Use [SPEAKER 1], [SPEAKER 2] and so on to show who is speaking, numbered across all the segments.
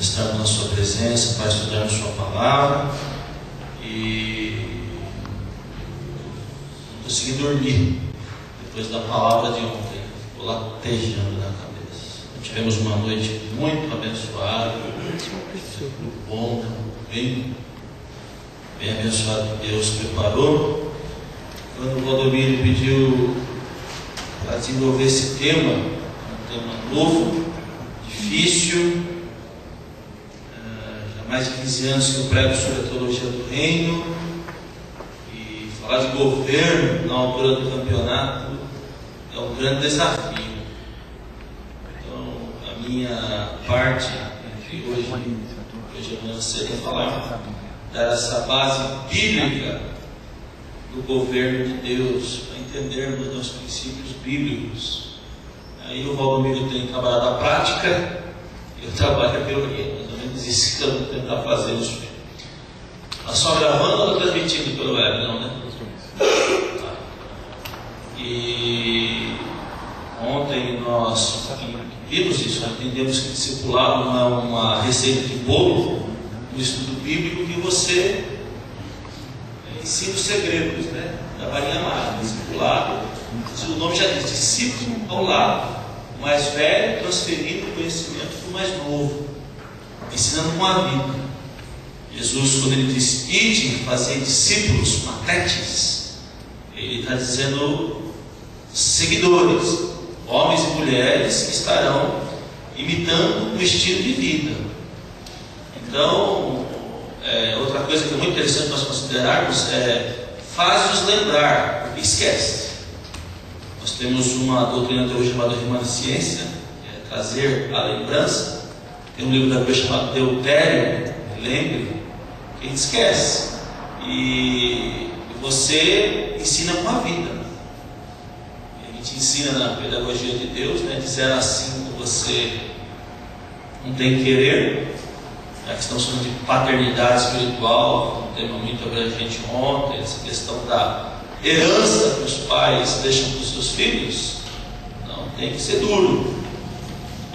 [SPEAKER 1] estarmos na Sua presença, para estudarmos Sua palavra. E não consegui dormir depois da palavra de ontem, ficou latejando na cabeça. Tivemos uma noite muito abençoada, muito bom, bem abençoado que Deus preparou. Quando o Valdomiro pediu para desenvolver esse tema, um tema novo, difícil, já há mais de 15 anos que eu prego sobre a teologia do reino, e falar de governo na altura do campeonato é um grande desafio. Então, a minha parte hoje amanhã cedo é falar, dar essa base bíblica do governo de Deus, para entendermos os princípios bíblicos. Aí o Valdomiro tem trabalhado a prática, eu trabalho a teoria, mais ou menos isso que eu vou tentar fazer hoje. Está só gravando ou transmitindo pelo web? Não, né? E ontem nós vimos isso, entendemos que discipulado não é uma receita de bolo, um estudo bíblico que você ensina os segredos, né? Da varinha mágica, discipulado. O nome já diz, discípulo ao lado, o mais velho transferindo o conhecimento para o mais novo, ensinando com a vida. Jesus, quando ele diz ide, fazer discípulos, matetes, ele está dizendo seguidores, homens e mulheres que estarão imitando o estilo de vida. Então, outra coisa que é muito interessante nós considerarmos é faz-nos lembrar, porque esquece. Nós temos uma doutrina teológica chamada remanescência, que é trazer a lembrança. Tem um livro da Bíblia chamado Deutério, lembre, que a gente esquece. E você ensina com a vida. A gente ensina na pedagogia de Deus, né, de 0 a 5 você não tem querer. Já que estamos falando de paternidade espiritual, um tema muito abrangente ontem, essa questão da herança que os pais deixam para os seus filhos, não tem que ser duro.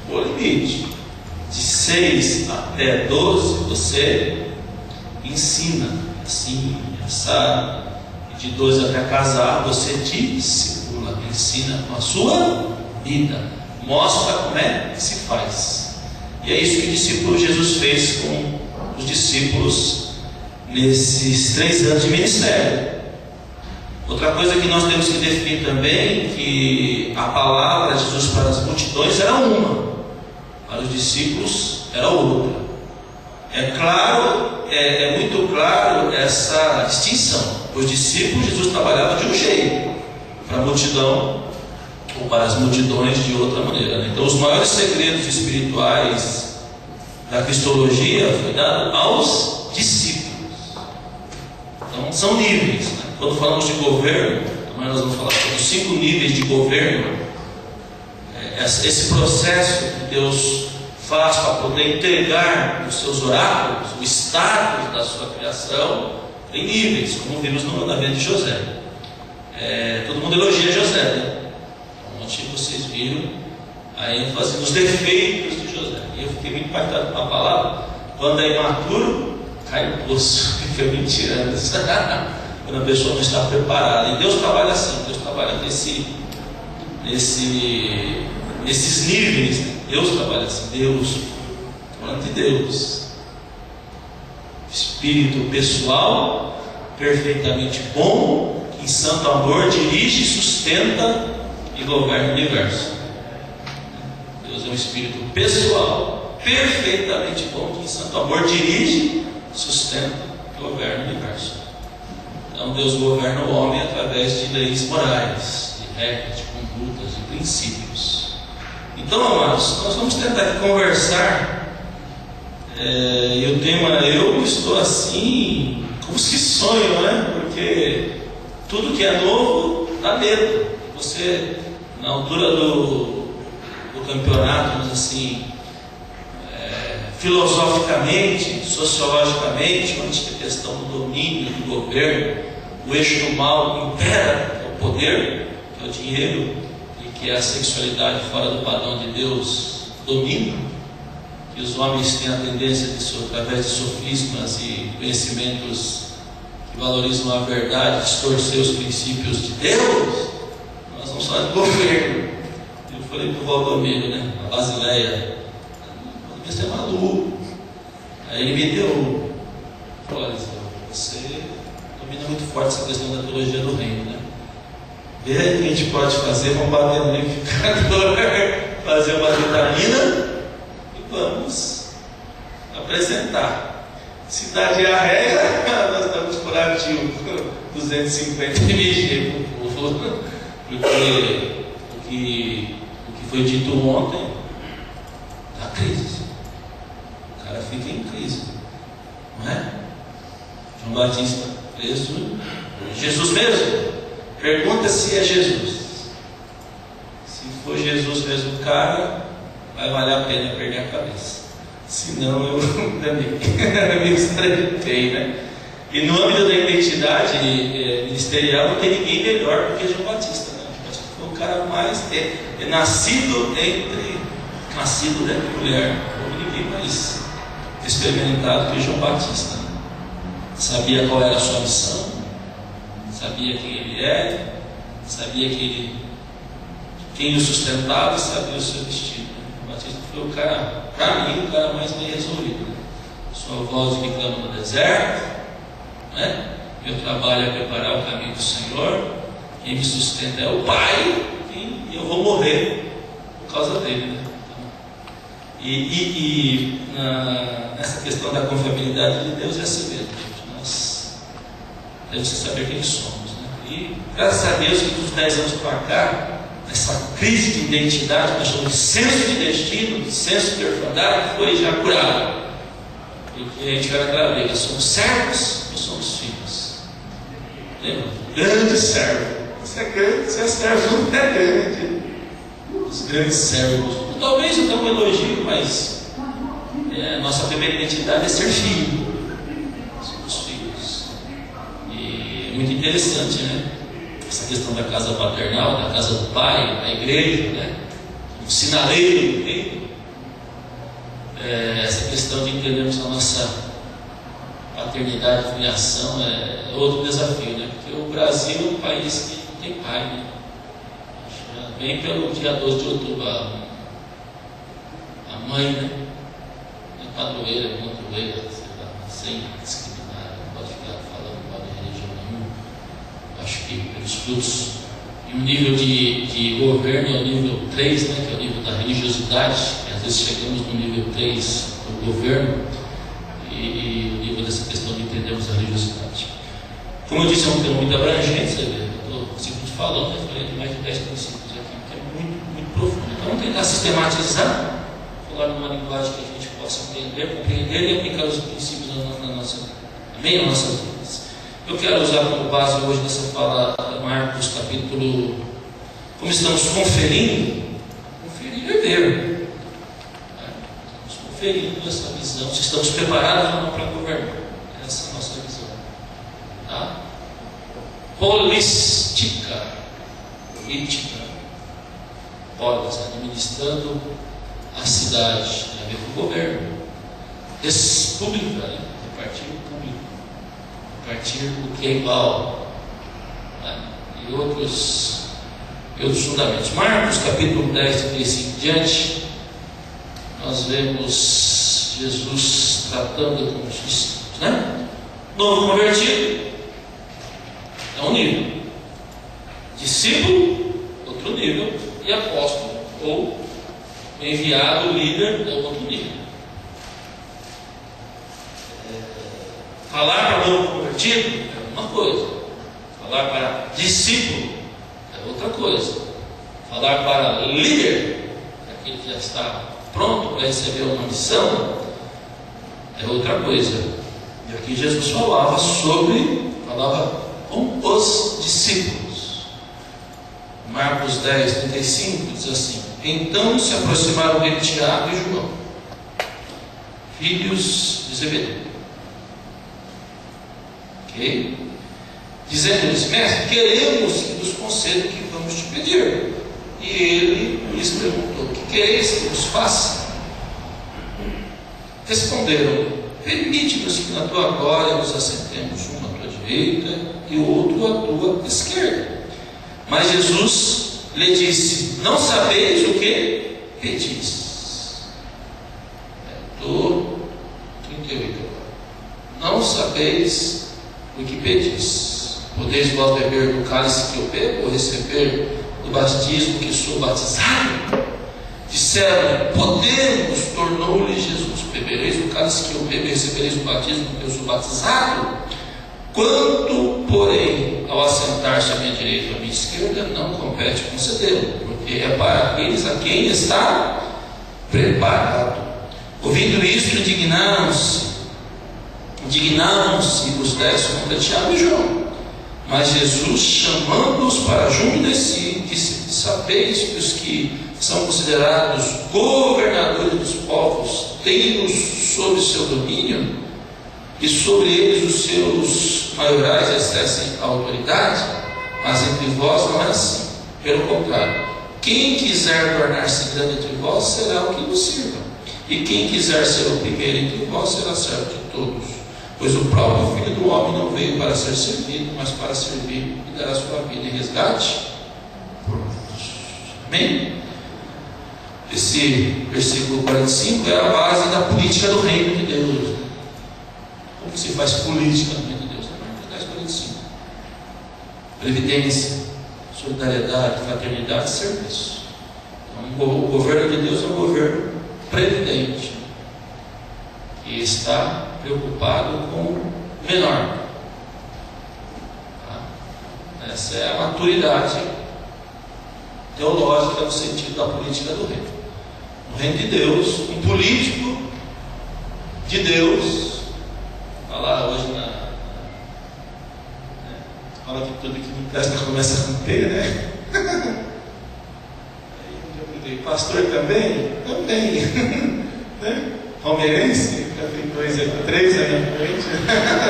[SPEAKER 1] O limite, de 6 até 12, você ensina, assim, assado, e de 12 até casar, você discipula, ensina com a sua vida, mostra como é que se faz. E é isso que o discípulo Jesus fez com os discípulos nesses 3 anos de ministério. Outra coisa que nós temos que definir também, que a palavra de Jesus para as multidões era uma, para os discípulos era outra. É claro, é muito claro essa distinção. Os discípulos, Jesus trabalhava de um jeito, para a multidão ou para as multidões de outra maneira, né? Então os maiores segredos espirituais da cristologia foi dado aos discípulos. Então são níveis, né? Quando falamos de governo, amanhã nós vamos falar sobre os 5 níveis de governo. Esse processo que Deus faz para poder entregar os seus oráculos, o status da sua criação, tem níveis, como vimos na vida de José. Todo mundo elogia José, né? Ontem vocês viram a ênfase nos defeitos de José. E eu fiquei muito impactado com a palavra. Quando é imaturo, cai no poço. Que foi mentira. Quando a pessoa não está preparada. E Deus trabalha assim. Deus trabalha nesses níveis. Deus trabalha assim. Deus, falando de Deus. Espírito pessoal, perfeitamente bom, que em santo amor dirige, sustenta e governa o universo. Deus é um espírito pessoal, perfeitamente bom, que em santo amor dirige, sustenta e governa o universo. Então Deus governa o homem através de leis morais, de regras, de condutas, de princípios. Então, amados, nós vamos tentar aqui conversar. E o tema, eu estou assim, como que sonho, né? Porque tudo que é novo dá medo. Você, na altura do campeonato, mas assim, filosoficamente, sociologicamente, onde a questão do domínio, do governo, o eixo do mal impera, é o poder, que é o dinheiro, e que a sexualidade fora do padrão de Deus domina, e os homens têm a tendência, através de sofismas e conhecimentos que valorizam a verdade, distorcer os princípios de Deus. Nós vamos falar de governo. Eu falei para o Valdomiro, né, a Basileia, você é maluco. Aí ele me deu, olha, você domina muito forte essa questão da teologia do reino, né? Vê o que a gente pode fazer, vamos bater no liquidificador, fazer uma vitamina e vamos apresentar. Se dá diarreia, nós estamos por ativo 250 mg por povo, porque o que foi dito ontem está crise. O cara fica em crise, não é? João Batista preso, Jesus mesmo. Pergunta se é Jesus. Se for Jesus mesmo, o cara, vai valer a pena perder a cabeça. Senão eu me estreitei, né? E no âmbito da identidade ministerial, não tem ninguém melhor do que João Batista, né? João Batista foi o cara mais nascido de mulher. Não houve ninguém mais experimentado que João Batista, né? Sabia qual era a sua missão, sabia quem ele era, sabia quem o sustentava e sabia o seu destino. O Batista foi o cara, para mim, o cara mais bem resolvido. Sua voz que clama no deserto, né? Meu trabalho é preparar o caminho do Senhor, quem me sustenta é o Pai, e eu vou morrer por causa dele, né? Nessa questão da confiabilidade de Deus é assim mesmo. Nós temos que saber quem somos, né? E graças a Deus que dos 10 anos para cá, essa crise de identidade, nós chamamos de senso de destino, de senso de orfandade, foi já curado. Porque a gente era aquela briga, somos servos ou somos filhos? Lembra? Grande servo. Você é grande, você é servo, não é grande. Os grandes servos. Talvez eu tenha um elogio, mas nossa primeira identidade é ser filho. Somos filhos. E é muito interessante, né? Essa questão da casa paternal, da casa do pai, da igreja, né? Um sinaleiro do reino. Essa questão de entendermos a nossa paternidade e filiação é outro desafio, né? Porque o Brasil é um país que não tem pai, né? Bem pelo dia 12 de outubro, a mãe, né? É padroeira, é controeira, sem discriminar, não pode ficar falando mal de religião nenhuma. Acho que pelos frutos. E o nível de governo é o nível 3, né? Que é o nível da religiosidade. E às vezes chegamos no nível 3 do governo e o nível dessa questão de entendermos a religiosidade. Como eu disse, é um tema muito abrangente, eu estou simplesmente falando, eu falei de mais de 10 princípios aqui, que é muito, muito profundo. Então vamos tentar sistematizar, falar numa linguagem que a gente possa entender, compreender e aplicar os princípios na nossa vida. Amém? Nas nossas vidas. Eu quero usar como base hoje nessa fala Marcos capítulo. Como estamos conferindo, conferir é ver. Estamos conferindo essa visão, se estamos preparados ou não para governar. Essa é a nossa visão. Tá? Política. Polis, administrando a cidade, tem a ver com o governo. República, né? Repartir o público, repartir o que é igual, né? E outros fundamentos. Marcos capítulo 10, 35 diante, nós vemos Jesus tratando com os discípulos, né? Novo convertido é um nível, discípulo, outro nível, e apóstolo ou enviado, líder, é outro nível. Falar para novo convertido é uma coisa, falar para discípulo é outra coisa, falar para líder, aquele que já está pronto para receber uma missão, é outra coisa. E aqui Jesus falava com os discípulos. Marcos 10, 35 diz assim: então se aproximaram dele Tiago e João, filhos de Zebedeu, ok? Dizendo-lhes: mestre, queremos que nos conceda o que vamos te pedir. E ele lhes perguntou: o que quereis que nos faça? responderam: permite-nos que na tua glória nos assentemos, um à tua direita e o outro à tua esquerda. Mas Jesus lhe disse: não sabeis o que pedis. Do 38 agora. Não sabeis o que pedis. Podeis vós beber do cálice que eu bebo, ou receber do batismo que sou batizado? Disseram: podemos. Tornou-lhe Jesus: bebereis do cálice que eu bebo e recebereis o batismo que eu sou batizado? Quanto, porém, ao assentar-se à minha direita ou à minha esquerda, não compete concedê-lo, porque é para aqueles a quem está preparado. Ouvindo isto, indignaram-se os 10 contra Tiago e João. Mas Jesus, chamando-os para junto de si, disse: sabeis que os que são considerados governadores dos povos têm-nos sob seu domínio, e sobre eles os seus maiorais exercem a autoridade? Mas entre vós não é assim. Pelo contrário, quem quiser tornar-se grande entre vós será o que vos sirva, e quem quiser ser o primeiro entre vós será servo de todos. Pois o próprio Filho do Homem não veio para ser servido, mas para servir e dar a sua vida em resgate por muitos. Amém? Esse versículo 45 é a base da política do reino de Deus. Como que se faz política no reino de Deus? É 45. Previdência, solidariedade, fraternidade e serviço. Então, o governo de Deus é um governo previdente, que está preocupado com o menor. Essa é a maturidade teológica no sentido da política do reino. No reino de Deus, um político de Deus, falar hoje fala que tudo que não presta começa com P, né? Pastor também? Também. Né? Palmeirense? Já tem 3 aí na frente.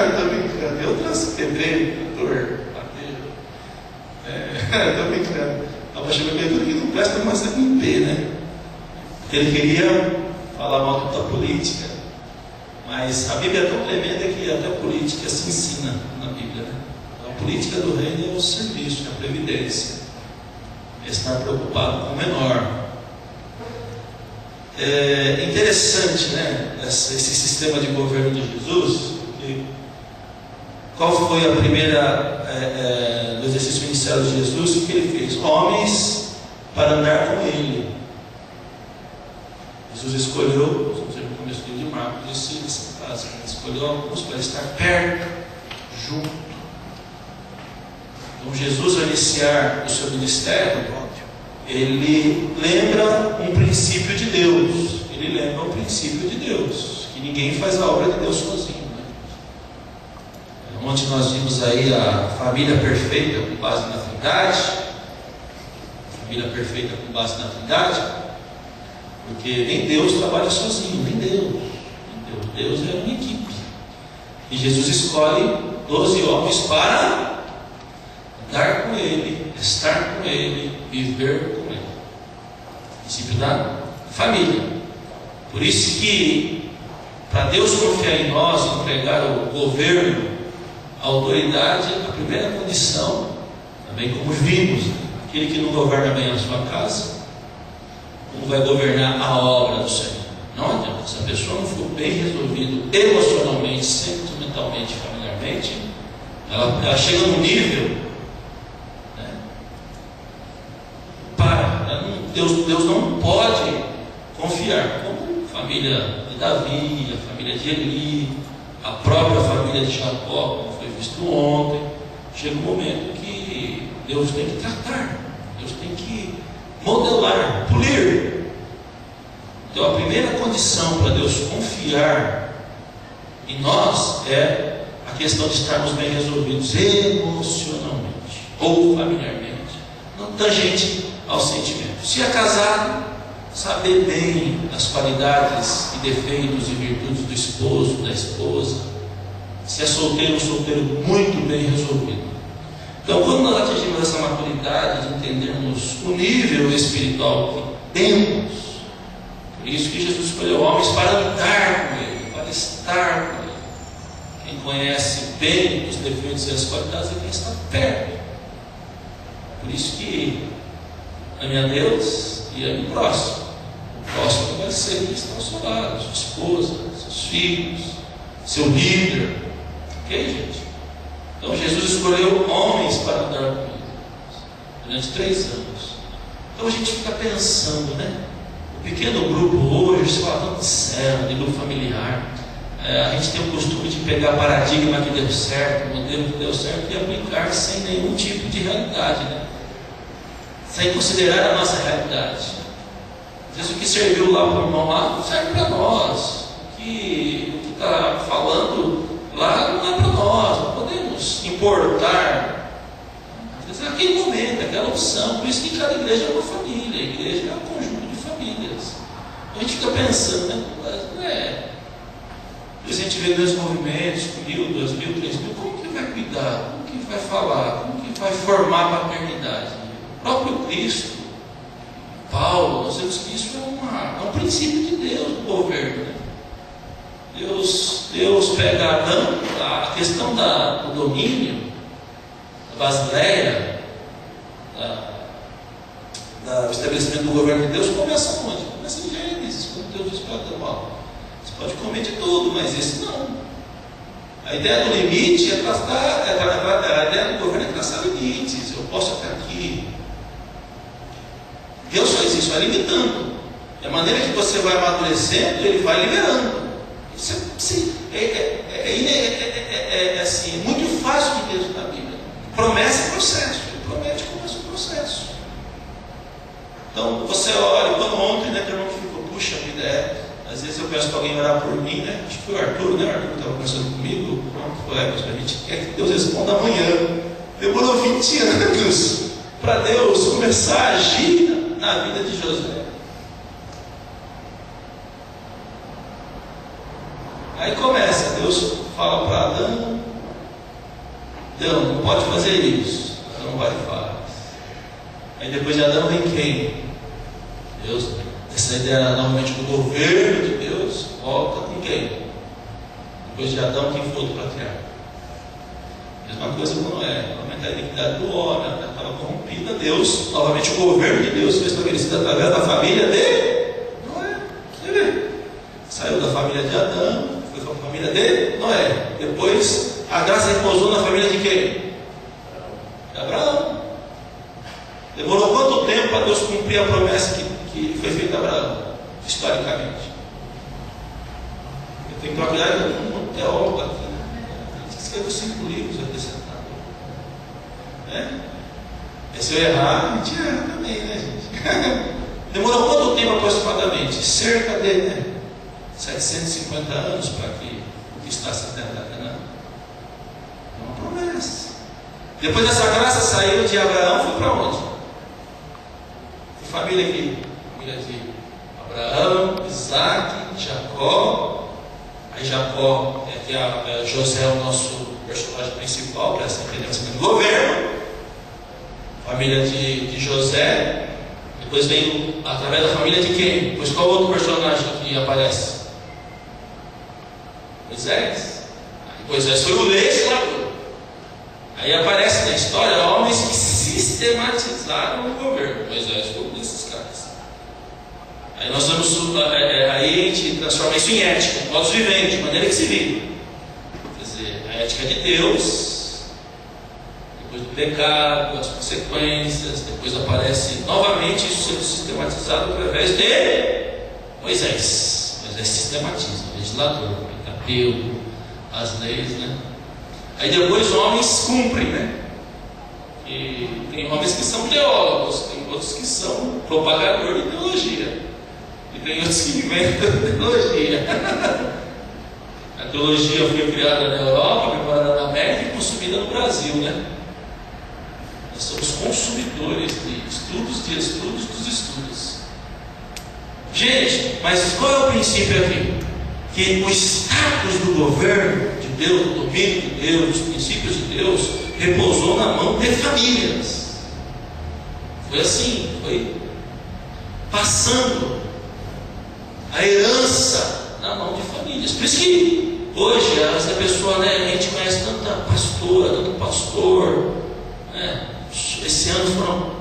[SPEAKER 1] Estou brincando. E outras pedreiro, doutor, padeiro. Estou brincando. Estava chamando de tudo que não presta começa com P, né? Porque ele queria falar mal da política. Mas a Bíblia é tão tremenda que até a política se ensina na Bíblia, né? A política do reino é o serviço, é a previdência, é estar preocupado com o menor. É interessante, né, esse sistema de governo de Jesus. Qual foi a primeira do exercício ministerial de Jesus? O que ele fez? Homens para andar com ele. Jesus escolheu, vamos ver no começo do livro de Marcos, essa frase, ele escolheu alguns para estar perto, junto. Então Jesus, ao iniciar o seu ministério, ele lembra um princípio de Deus. Ele lembra um princípio de Deus, que ninguém faz a obra de Deus sozinho, né? Onde nós vimos aí a família perfeita com base na Trindade. Família perfeita com base na Trindade, porque nem Deus trabalha sozinho, nem Deus. Deus é uma equipe. E Jesus escolhe 12 homens para andar com Ele, estar com Ele, viver com Ele. Princípio da família. Por isso que, para Deus confiar em nós, entregar o governo, a autoridade, a primeira condição, também como vimos, aquele que não governa bem a sua casa, como vai governar a obra do Senhor? Não adianta. Se a pessoa não for bem resolvida emocionalmente, sentimentalmente, familiarmente, ela chega num nível, né? Deus não pode confiar, como a família de Davi, a família de Eli, a própria família de Jacó, como foi visto ontem. Chega um momento que Deus tem que tratar, Deus tem que modelar, polir. Então a primeira condição para Deus confiar em nós é a questão de estarmos bem resolvidos emocionalmente ou familiarmente, não tangente ao sentimento. Se é casado, saber bem as qualidades e defeitos e virtudes do esposo, da esposa. Se é solteiro, um solteiro muito bem resolvido. Então, quando nós atingimos essa maturidade de entendermos o nível espiritual que temos, por isso que Jesus escolheu homens para andar com Ele. conhece bem os defeitos e as qualidades é quem está perto. Por isso que ame a Deus e ame o próximo. O próximo vai ser quem está ao seu lado, sua esposa, seus filhos, seu líder. Ok, gente? Então Jesus escolheu homens para andar com ele durante 3 anos. Então a gente fica pensando, né? O pequeno grupo hoje, se fala tanto de célula, de grupo familiar. A gente tem o costume de pegar paradigma que deu certo, modelo que deu certo e aplicar sem nenhum tipo de realidade, né? Sem considerar a nossa realidade. Às vezes o que serviu lá para o irmão lá não serve para nós. O que está falando lá não é para nós. Não podemos importar. Às vezes é aquele momento, aquela opção. Por isso que cada igreja é uma família. A igreja é um conjunto de famílias. A gente fica pensando, né? Não é. A gente vê 2 movimentos, 1.000, 2.000, 3.000, como que vai cuidar? Como que vai falar? Como que vai formar a paternidade? O próprio Cristo, Paulo, nós vemos que isso é um princípio de Deus no governo. Né? Deus pega Adão, a questão do domínio, da basileia, do estabelecimento do governo de Deus, começa onde? Começa em Gênesis, quando Deus diz para Adão, você pode comer de tudo, mas esse não. A ideia do limite é traçar, a ideia do governo é traçar limites. Eu posso até aqui. Deus faz isso, vai limitando. E a maneira que você vai amadurecendo, Ele vai liberando. Isso é assim, muito fácil de Deus na Bíblia. Promessa é processo. Ele promete e começa o processo. Então, você olha, quando ontem, né, que eu não fico, puxa vida, às vezes eu peço para alguém orar por mim, né? Acho que foi o Arthur, né? O Arthur estava conversando comigo. A gente quer que Deus responda amanhã. Demorou 20 anos para Deus começar a agir na vida de José. Aí começa, Deus fala para Adão, Adão, não pode fazer isso. Adão vai e faz. Aí depois de Adão vem quem? Deus. Essa ideia normalmente do governo de Deus volta com quem? Depois de Adão, quem foi o patriarca? Mesma coisa com Noé. Novamente a iniquidade do homem, ela estava corrompida. Deus, novamente o governo de Deus foi estabelecido através da família de Noé. Você vê? Saiu da família de Adão, foi para a família de Noé. Depois a graça repousou na família de quem? De Abraão. Demorou quanto tempo para Deus cumprir a promessa que foi feita a Abraão, historicamente? Eu tenho que trabalhar com um teólogo aqui, né? Ele escreveu 5 livros acrescentados. Né? E se eu errar, a gente erra também, né, gente? Demorou quanto tempo aproximadamente? Cerca de 750 anos para que conquistasse a terra da Canaã. É uma promessa. Depois dessa graça saiu de Abraão, foi para onde? Que família aqui? Família de Abraão, Isaac, Jacó. Aí Jacó, José é o nosso personagem principal, para essa entendência do governo. Família de José. Depois vem através da família de quem? Depois qual outro personagem que aparece? Moisés. Moisés foi o legislador. Aí aparece na história homens que sistematizaram o governo. Moisés foi um desses caras. Aí nós vamos, aí a gente transforma isso em ética, modos viventes, de maneira que se vive. Quer dizer, a ética de Deus, depois do pecado, as consequências, depois aparece novamente isso sendo sistematizado através de Moisés. Moisés sistematiza, o legislador, o Pentateuco, as leis, né? Aí depois homens cumprem, né? E tem homens que são teólogos, tem outros que são propagadores de teologia, e tem outros que inventam teologia. A teologia foi criada na Europa, preparada na América e consumida no Brasil, né? Nós somos consumidores de estudos dos estudos. Gente, mas qual é o princípio aqui? Que o status do governo de Deus, do domínio de Deus, dos princípios de Deus, repousou na mão de famílias. Foi assim, foi passando a herança na mão de famílias. Por isso que Hoje, essa pessoa, né, a gente conhece tanta pastora, tanto pastor, né? Esse ano foram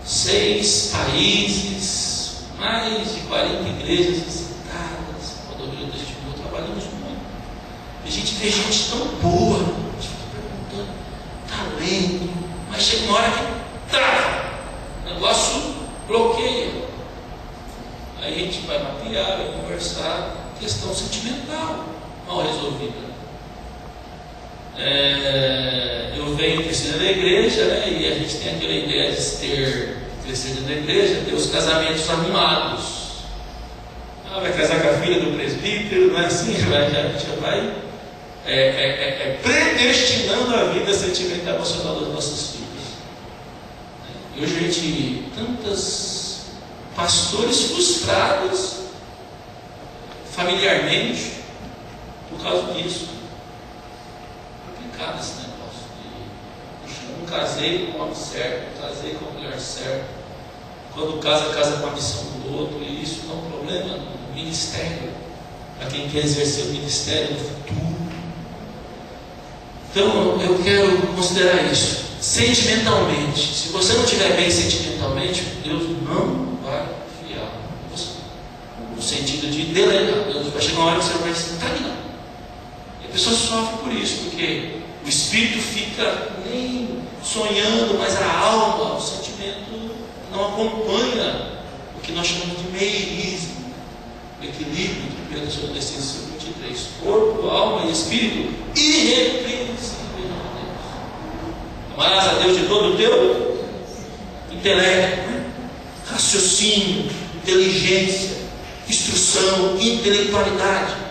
[SPEAKER 1] 6 países, mais de 40 igrejas visitadas. Rodovia do Rio, trabalhamos muito. E a gente vê gente tão boa, a gente fica perguntando, talento, mas chega uma hora que trava, o negócio bloqueia. Aí a gente vai mapear, vai conversar, questão sentimental mal resolvida. Eu venho crescendo na igreja, né, e a gente tem aquela ideia de crescer dentro da igreja, ter os casamentos arrumados. Vai casar com a filha do presbítero, não é assim? A gente já vai predestinando a vida sentimental e emocional dos nossos filhos. E hoje a gente, tantos pastores frustrados familiarmente por causa disso. Complicado esse negócio de, puxa, eu não casei com o homem certo, não casei com a mulher certa. Quando casa com a missão do outro, e isso não é um problema no ministério, para quem quer exercer o ministério no futuro. Então eu quero considerar isso sentimentalmente. Se você não estiver bem sentimentalmente, Deus não vai fiar com você, no sentido de delegar. Deus vai chegar uma hora que você vai estagnar. E a pessoa sofre por isso, porque o espírito fica nem sonhando, mas a alma, o sentimento não acompanha o que nós chamamos de meirismo, o equilíbrio entre 1 Tessalonicenses 5:23, corpo, alma e espírito irrepreensível. Amarás a Deus de todo o teu intelecto, raciocínio, inteligência, instrução, intelectualidade.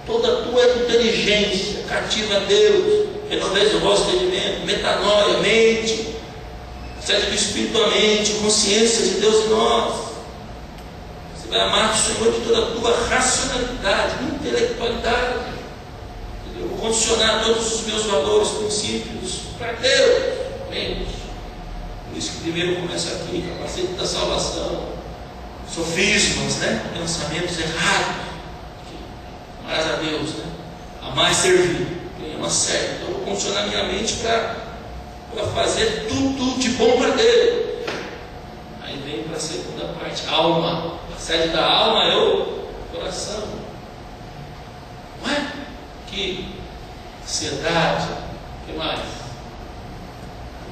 [SPEAKER 1] Toda a tua inteligência cativa a Deus, renovais o vosso entendimento, metanoia, mente, sede do Espírito à mente, consciência de Deus em nós. Você vai amar o Senhor de toda a tua racionalidade, intelectualidade. Eu vou condicionar todos os meus valores, princípios para Deus. Mente. Por isso que primeiro começa aqui, capacete da salvação. Sofismas, né? Pensamentos errados. Amarás a Deus, né? Amar e servir. Tem uma série. Então eu vou condicionar minha mente para fazer tudo de bom para Deus. Aí vem para a segunda parte, alma. A sede da alma é o coração. Não é? Que ansiedade, o que mais?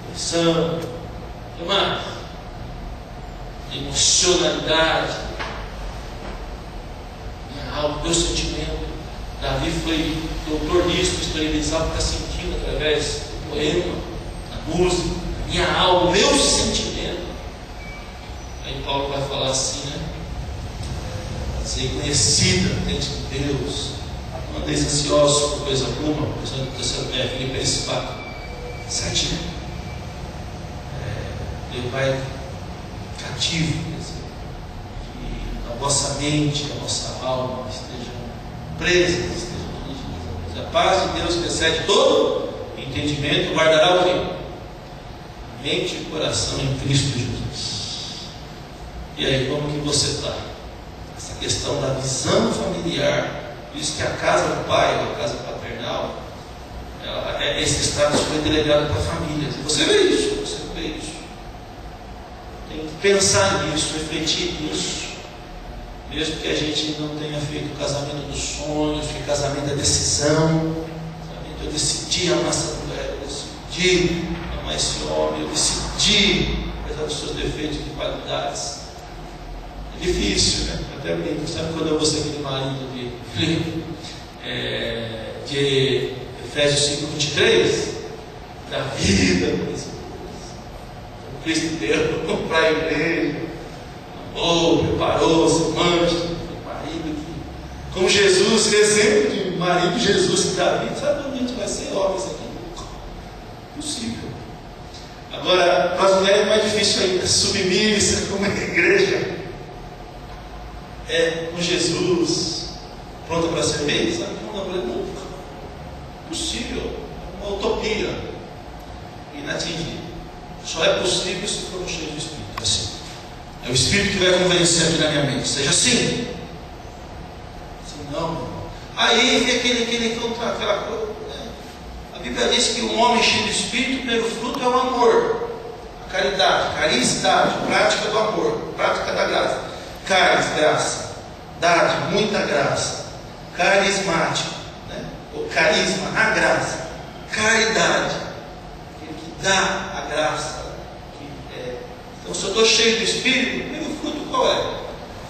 [SPEAKER 1] Depressão, o que mais? Emocionalidade, minha alma, meu sentimento. Davi foi doutor nisso, esterilizar o que está sentindo através do poema, da música, minha alma, meu sentimento. Aí Paulo vai falar assim, né? Ser conhecida diante de Deus. Não andeis ansiosos por coisa alguma, Filipenses 4, 7, né? Ele vai cativo, que a vossa mente, a vossa alma estejam presas, estejam dirigidas. A paz de Deus que excede todo entendimento, guardará o quê? A mente e o coração em Cristo Jesus. E aí, como que você está? Essa questão da visão familiar. Por isso que a casa do pai, ou a casa paternal, esse status foi delegado para famílias. E você vê isso, você vê isso. Tem que pensar nisso, refletir nisso. Mesmo que a gente não tenha feito o casamento dos sonhos, que casamento é decisão. Eu decidi amar essa mulher, eu decidi amar esse homem, eu decidi, apesar dos seus defeitos e qualidades. É difícil, né? Até brinco, sabe quando eu vou ser aquele marido de Efésios 5:23? Da vida, Cristo deu, comprar a igreja, amou, preparou, seu manjo, marido que, como Jesus, que exemplo de marido Jesus e Davi, sabe onde a gente vai ser homens aqui? Possível. Agora, para as mulheres é mais difícil ainda, submissa, como a igreja é com Jesus, pronta para servir, sabe? Nunca. Possível, é uma utopia inatingível. Só é possível se for cheio do Espírito. Assim. É o Espírito que vai convencer aqui na minha mente. Seja assim. Se não, Aí vem aquela coisa, né? A Bíblia diz que um homem cheio do Espírito, o primeiro fruto é o amor, a caridade, caricidade, prática do amor, prática da graça. Caris, graça, dade, muita graça, carismático, né? O carisma, a graça, caridade, aquele que dá a graça. Então, se eu estou cheio do Espírito, o primeiro fruto qual é?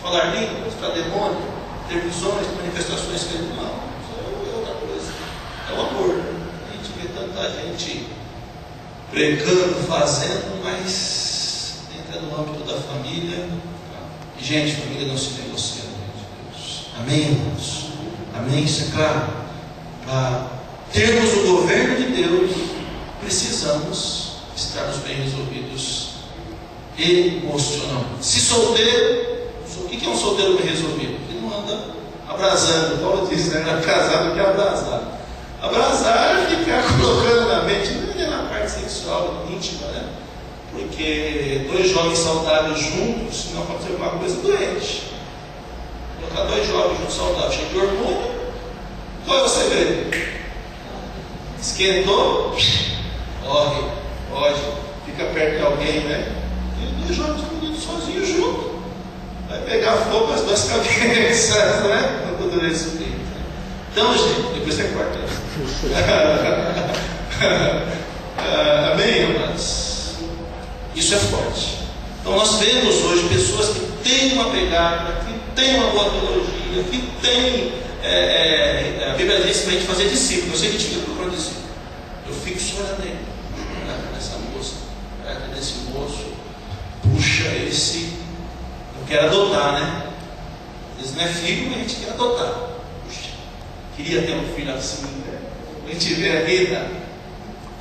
[SPEAKER 1] Falar língua, mostrar demônio, ter visões, manifestações que ele não, isso é outra coisa. É o amor. A gente vê tanta gente pregando, fazendo, mas entra no âmbito da família. E, gente, família não se negocia diante de Deus. Amém, irmãos? Amém? Isso é claro. Para termos o governo de Deus, precisamos estarmos bem resolvidos emocionalmente. Se solteiro, o que é um solteiro bem resolvido? Ele não anda abrasando. Paulo diz, né? Era casado que abrasar. Abrasar é ficar colocando na mente, não é na parte sexual, íntima, né? Porque dois jovens saudáveis juntos, se não acontecer alguma coisa, doente. Colocar dois jovens juntos saudáveis, cheios de hormônio, qual é o segredo? Esquentou, corre, pode, fica perto de alguém, né? E dois jovens bonitos sozinhos juntos. Vai pegar fogo as duas cabeças, né? Quando durante isso bem. Então, gente, depois você corta. Amém, amados? Isso é forte. Então, nós vemos hoje pessoas que têm uma pegada, que têm uma boa teologia, que têm. A Bíblia diz para a gente fazer discípulo. Eu sei que a gente fica procurando discípulo. Eu fico só olhando ele, nessa moça, nesse moço. Puxa, esse. Eu quero adotar, né? Às vezes não é filho, mas a gente quer adotar. Puxa, queria ter um filho assim, né? A gente vê a vida.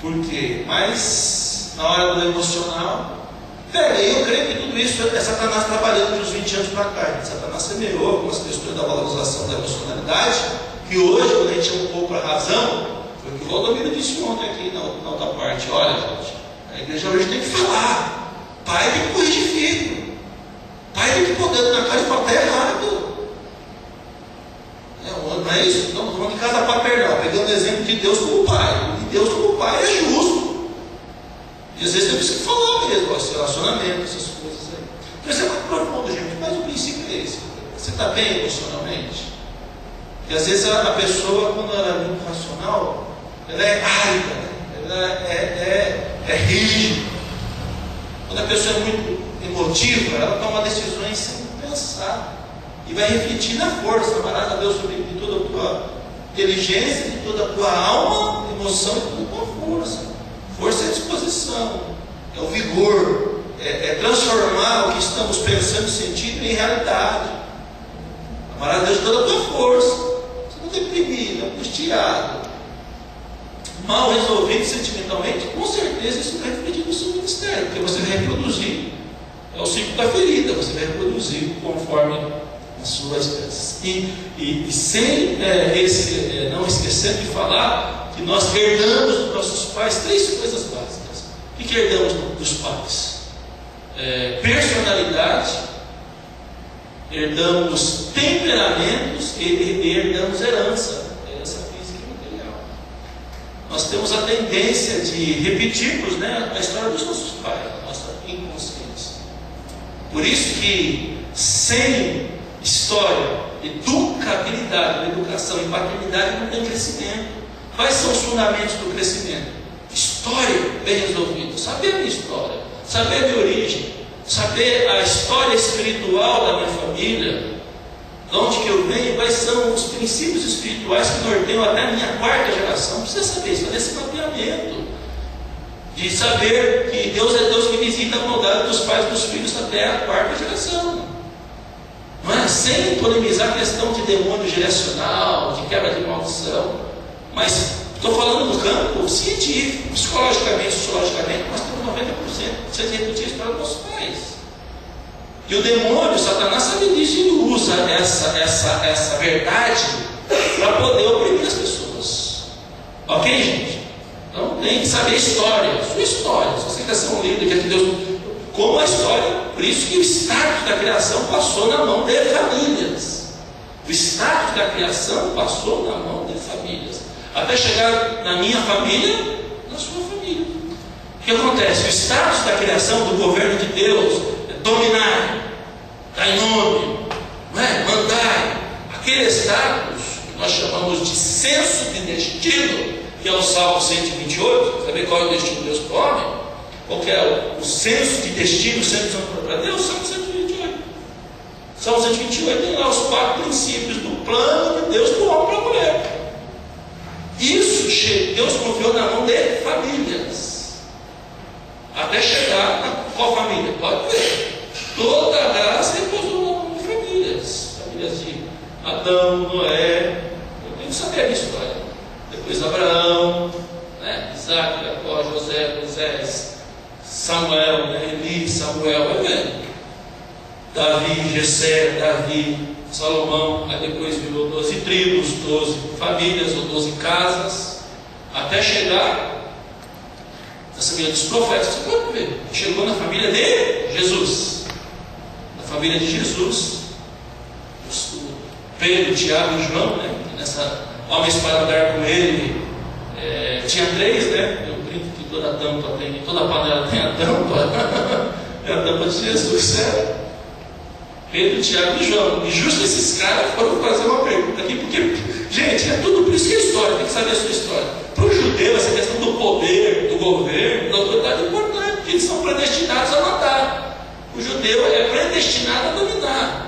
[SPEAKER 1] Por quê? Mas, na hora do emocional, eu creio que tudo isso é Satanás trabalhando dos 20 anos para cá. Satanás semeou algumas questões da valorização da emocionalidade, que hoje, quando a gente chama um pouco a razão, foi o que o Valdomiro disse ontem aqui na outra parte. Olha, gente, a igreja hoje tem que falar. Pai tem que corrigir filho. Pai tem que pôr dedo na cara e falar, está errado. Não é isso? Então, falando de casa paternal, pegando o exemplo de Deus como pai. E Deus como pai é justo. E às vezes temos que falar mesmo, esse relacionamento, essas coisas aí. Então isso é muito profundo, gente, mas o princípio é esse. Você está bem emocionalmente? E às vezes a pessoa, quando ela é muito racional, ela é árida, ela é rígida. Quando a pessoa é muito emotiva, ela toma decisões sem pensar. E vai refletir na força. Amarás a Deus sobre de toda a tua inteligência, de toda a tua alma, emoção e toda a tua força. Força é a disposição, é o vigor, é transformar o que estamos pensando e sentindo em realidade. Amarás a Deus de toda a tua força. Você não deprimido, angustiado, mal resolvido sentimentalmente, com certeza isso vai refletir no seu ministério, porque você vai reproduzir. É o ciclo da ferida, você vai reproduzir conforme as suas espécies. E sem não esquecendo de falar que nós herdamos dos nossos pais 3 coisas básicas. O que herdamos dos pais? Personalidade, herdamos temperamentos e herdamos herança física e material. Nós temos a tendência de repetirmos, né, a história dos nossos pais, a nossa inconsciência. Por isso que sem história, educabilidade, educação e paternidade não tem crescimento. Quais são os fundamentos do crescimento? História bem resolvida, saber a minha história, saber a minha origem, saber a história espiritual da minha família, de onde que eu venho, quais são os princípios espirituais que norteiam até a minha 4ª geração. Precisa saber isso, fazer esse mapeamento, de saber que Deus é Deus que visita a maldade dos pais e dos filhos até a 4ª geração. Não é? Sem polemizar a questão de demônio geracional, de quebra de maldição, mas estou falando do campo científico, psicologicamente, sociologicamente, nós temos 90% de repetir para os nossos pais. E o demônio, Satanás, sabe disso, e ele usa essa verdade para poder oprimir as pessoas. Ok, gente? Então tem que saber a história, sua história. Se você quer ser um líder, quer que Deus. Como a história, por isso que o status da criação passou na mão de famílias. O status da criação passou na mão de famílias, até chegar na minha família, na sua família. O que acontece? O status da criação, do governo de Deus, é dominar, dar nome, não é? Mandar. Aquele status que nós chamamos de senso de destino, que é o Salmo 128, sabe qual é o destino de Deus para o homem? Qual que é o senso de destino sempre para Deus? Salmo 128. Salmo 128 tem lá os 4 princípios do plano de Deus para o homem e para a mulher. Isso Deus confiou na mão de famílias, até chegar na qual família? Pode ver. Toda a graça repousou na mão de famílias. Famílias de Adão, Noé. Eu tenho que saber a história. Depois Abraão, né? Isaac, Jacó, José, Moisés, Samuel, né? Eli, Samuel, vai vendo. Davi, Jessé, Davi, Salomão, aí depois virou 12 tribos, 12 famílias ou 12 casas, até chegar na família dos profetas. Você pode ver, chegou na família de Jesus. Na família de Jesus, Pedro, Tiago e João, né? Nessa homens para andar com ele, tinha 3, né? Eu brinco que toda tampa tem, toda panela tem a tampa, é a tampa de Jesus, certo? Pedro, Tiago e João. E justo esses caras foram fazer uma pergunta aqui, porque, gente, é tudo por isso que é história, tem que saber a sua história. Para o judeu, essa questão do poder, do governo, da autoridade é importante, porque eles são predestinados a mandar. O judeu é predestinado a dominar.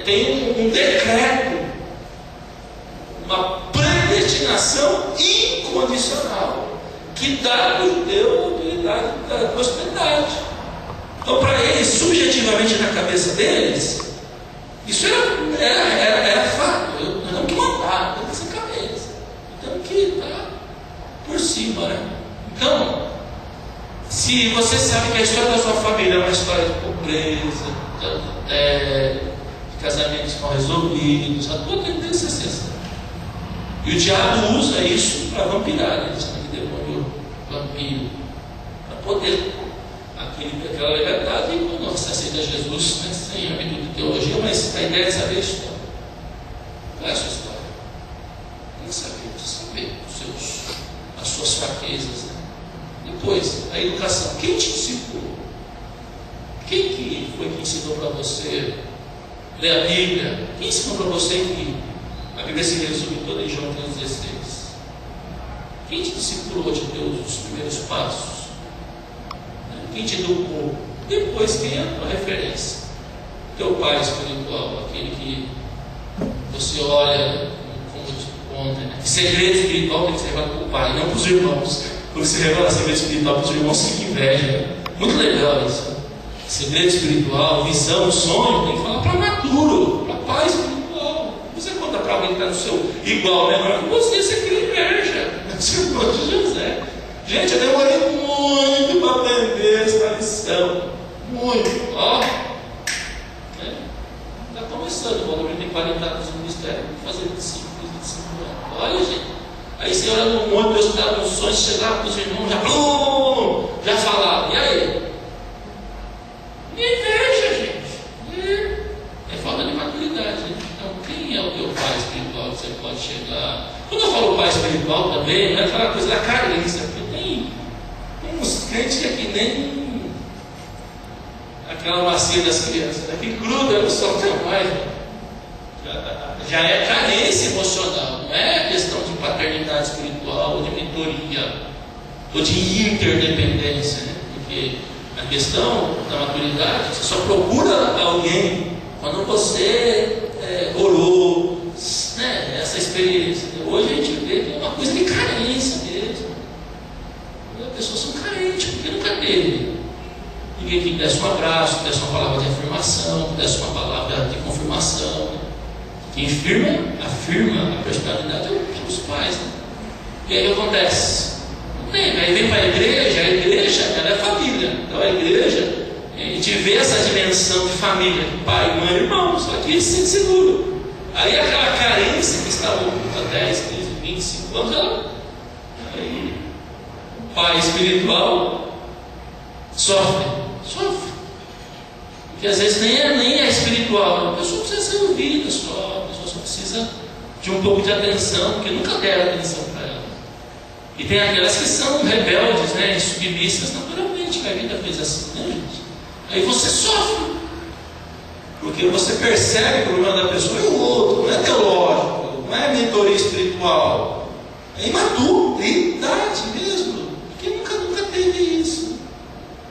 [SPEAKER 1] Tem um decreto, uma predestinação incondicional, que dá ao judeu a autoridade da prosperidade. Então, para eles, subjetivamente na cabeça deles, isso era fato. Nós temos que mandar, temos que ser cabeça, temos que estar por cima, né? Então, se você sabe que a história da sua família é uma história de pobreza, de casamentos mal resolvidos, a tua tendência é ser essa. E o diabo usa isso para vampirar, né? Que demônio vampiro, para poder aquela liberdade. E quando você aceita Jesus, né, sem âmbito de teologia, mas a ideia é saber a história. Qual é a sua história? Tem que saber as suas fraquezas, né? Depois, a educação. Quem te ensinou? Quem que foi que ensinou para você ler a Bíblia? Quem ensinou para você que a Bíblia se resume toda em João 3,16? Quem te discipulou, te deu os primeiros passos? Quem te educou? Depois, quem é a tua referência? Teu pai espiritual, aquele que você olha, como eu te ontem, né? Segredo espiritual tem que ser revelado para o pai, não para os irmãos. Quando você revela segredo espiritual para os irmãos, fica inveja. Muito legal isso. Segredo espiritual, visão, sonho, tem que falar para maduro, para pai espiritual. Você conta para alguém que está no seu igual, menor que você cria inveja. Você é o de José. Gente, eu demorei muito para aprender essa lição. Muito. Ó. Está começando. O Valdomiro tem 40 anos no ministério. Vou fazer 25 anos. Olha, gente. Aí você olha no monte, Deus dá um sonho, chegar para os irmãos, já falava. E aí? Inveja, gente. É falta de maturidade. Né? Então, quem é o teu pai espiritual que você pode chegar? Quando eu falo pai espiritual também, não é aquela coisa da carência, porque tem uns crentes que é que nem aquela macia das crianças, né? Que gruda no sol jamais. Já é carência emocional, não é questão de paternidade espiritual, ou de mentoria, ou de interdependência, né? Porque a questão da maturidade, você só procura alguém quando você orou, né? Essa experiência. Hoje a gente vê que é uma coisa de carência mesmo. As pessoas são carentes, porque nunca teve ninguém que desse um abraço, que desse uma palavra de afirmação, que desse uma palavra de confirmação. Quem afirma a personalidade são os pais. Né? E aí o que acontece? Não tem, aí vem para a igreja ela é família. Então a igreja, a gente vê essa dimensão de família, pai, mãe, irmão, só que eles se sentem seguros. Aí aquela carência que estava há 10, 15, 25 anos, aí o pai espiritual sofre. que às vezes nem é espiritual. A pessoa precisa ser ouvida só, a pessoa só precisa de um pouco de atenção, porque nunca deram atenção para ela. E tem aquelas que são rebeldes, né, submissas naturalmente, que a vida fez assim, né, gente? Aí você sofre, porque você percebe o problema da pessoa e o outro, não é teológico, não é mentoria espiritual, é imaturidade mesmo, porque nunca teve isso.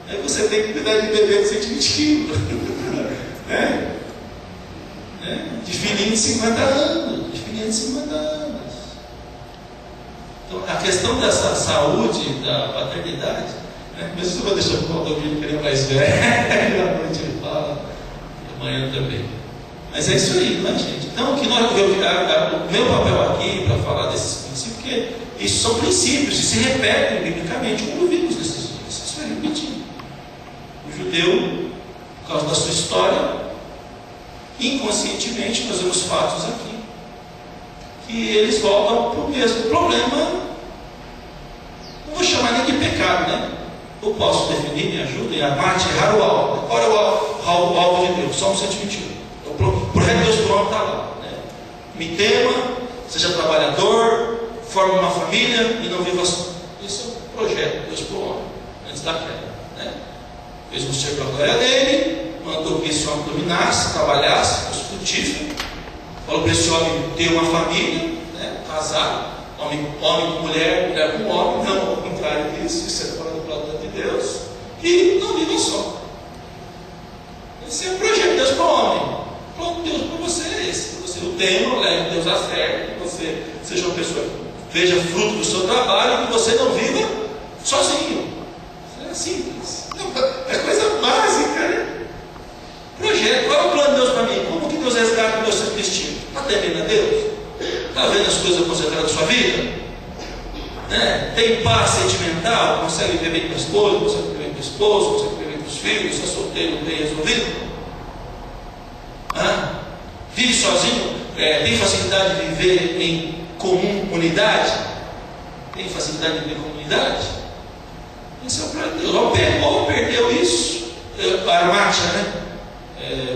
[SPEAKER 1] Aí você tem que cuidar de bebê de 120 quilos, né? De filhinho de 50 anos, Então, a questão dessa saúde, da paternidade, né? Mas isso eu vou deixar para o Valdomiro, que ele é mais velho, à noite ele fala, amanhã também. Mas é isso aí, não é, gente? Então, o meu papel aqui, para falar desses princípios, porque isso são princípios, e se repetem biblicamente, como vimos nesses dias, isso vai repetir. O judeu, por causa da sua história, inconscientemente, nós vemos fatos aqui, que eles voltam para o mesmo problema, não vou chamar nem de pecado, né? Eu posso definir, me ajudem, amar, errar o alvo. Qual é o alvo de Deus? Salmo 121. O projeto de Deus para o homem está lá, né? Me tema, seja trabalhador, forme uma família e não viva só. Esse é o projeto de Deus para o homem, antes da queda, né? Fez um ser para a glória dele, mandou que esse homem dominasse, trabalhasse, fosse frutífero, falou para esse homem ter uma família, né? Casar, homem com mulher, mulher com homem, não ao contrário disso, isso é fora do plano de Deus, e não viva só. Esse é o projeto de Deus para o homem. O plano de Deus para você é esse. Que você o tenha, leve Deus a sério, que você seja uma pessoa que veja fruto do seu trabalho, que você não viva sozinho. Isso é simples. É coisa básica, né? Projeto. Qual é o plano de Deus para mim? Como que Deus resgata o meu ser cristão? Está temendo a Deus? Está vendo as coisas concentradas na sua vida? Né? Tem paz sentimental? Consegue viver bem com a esposa? Consegue viver bem com o esposo? Consegue viver bem com os filhos? Se é solteiro, bem resolvido? Vive sozinho? Tem facilidade de viver em comunidade? Tem facilidade de viver em comunidade? Esse é o plano de Deus. Ou perdeu isso, a armática, né?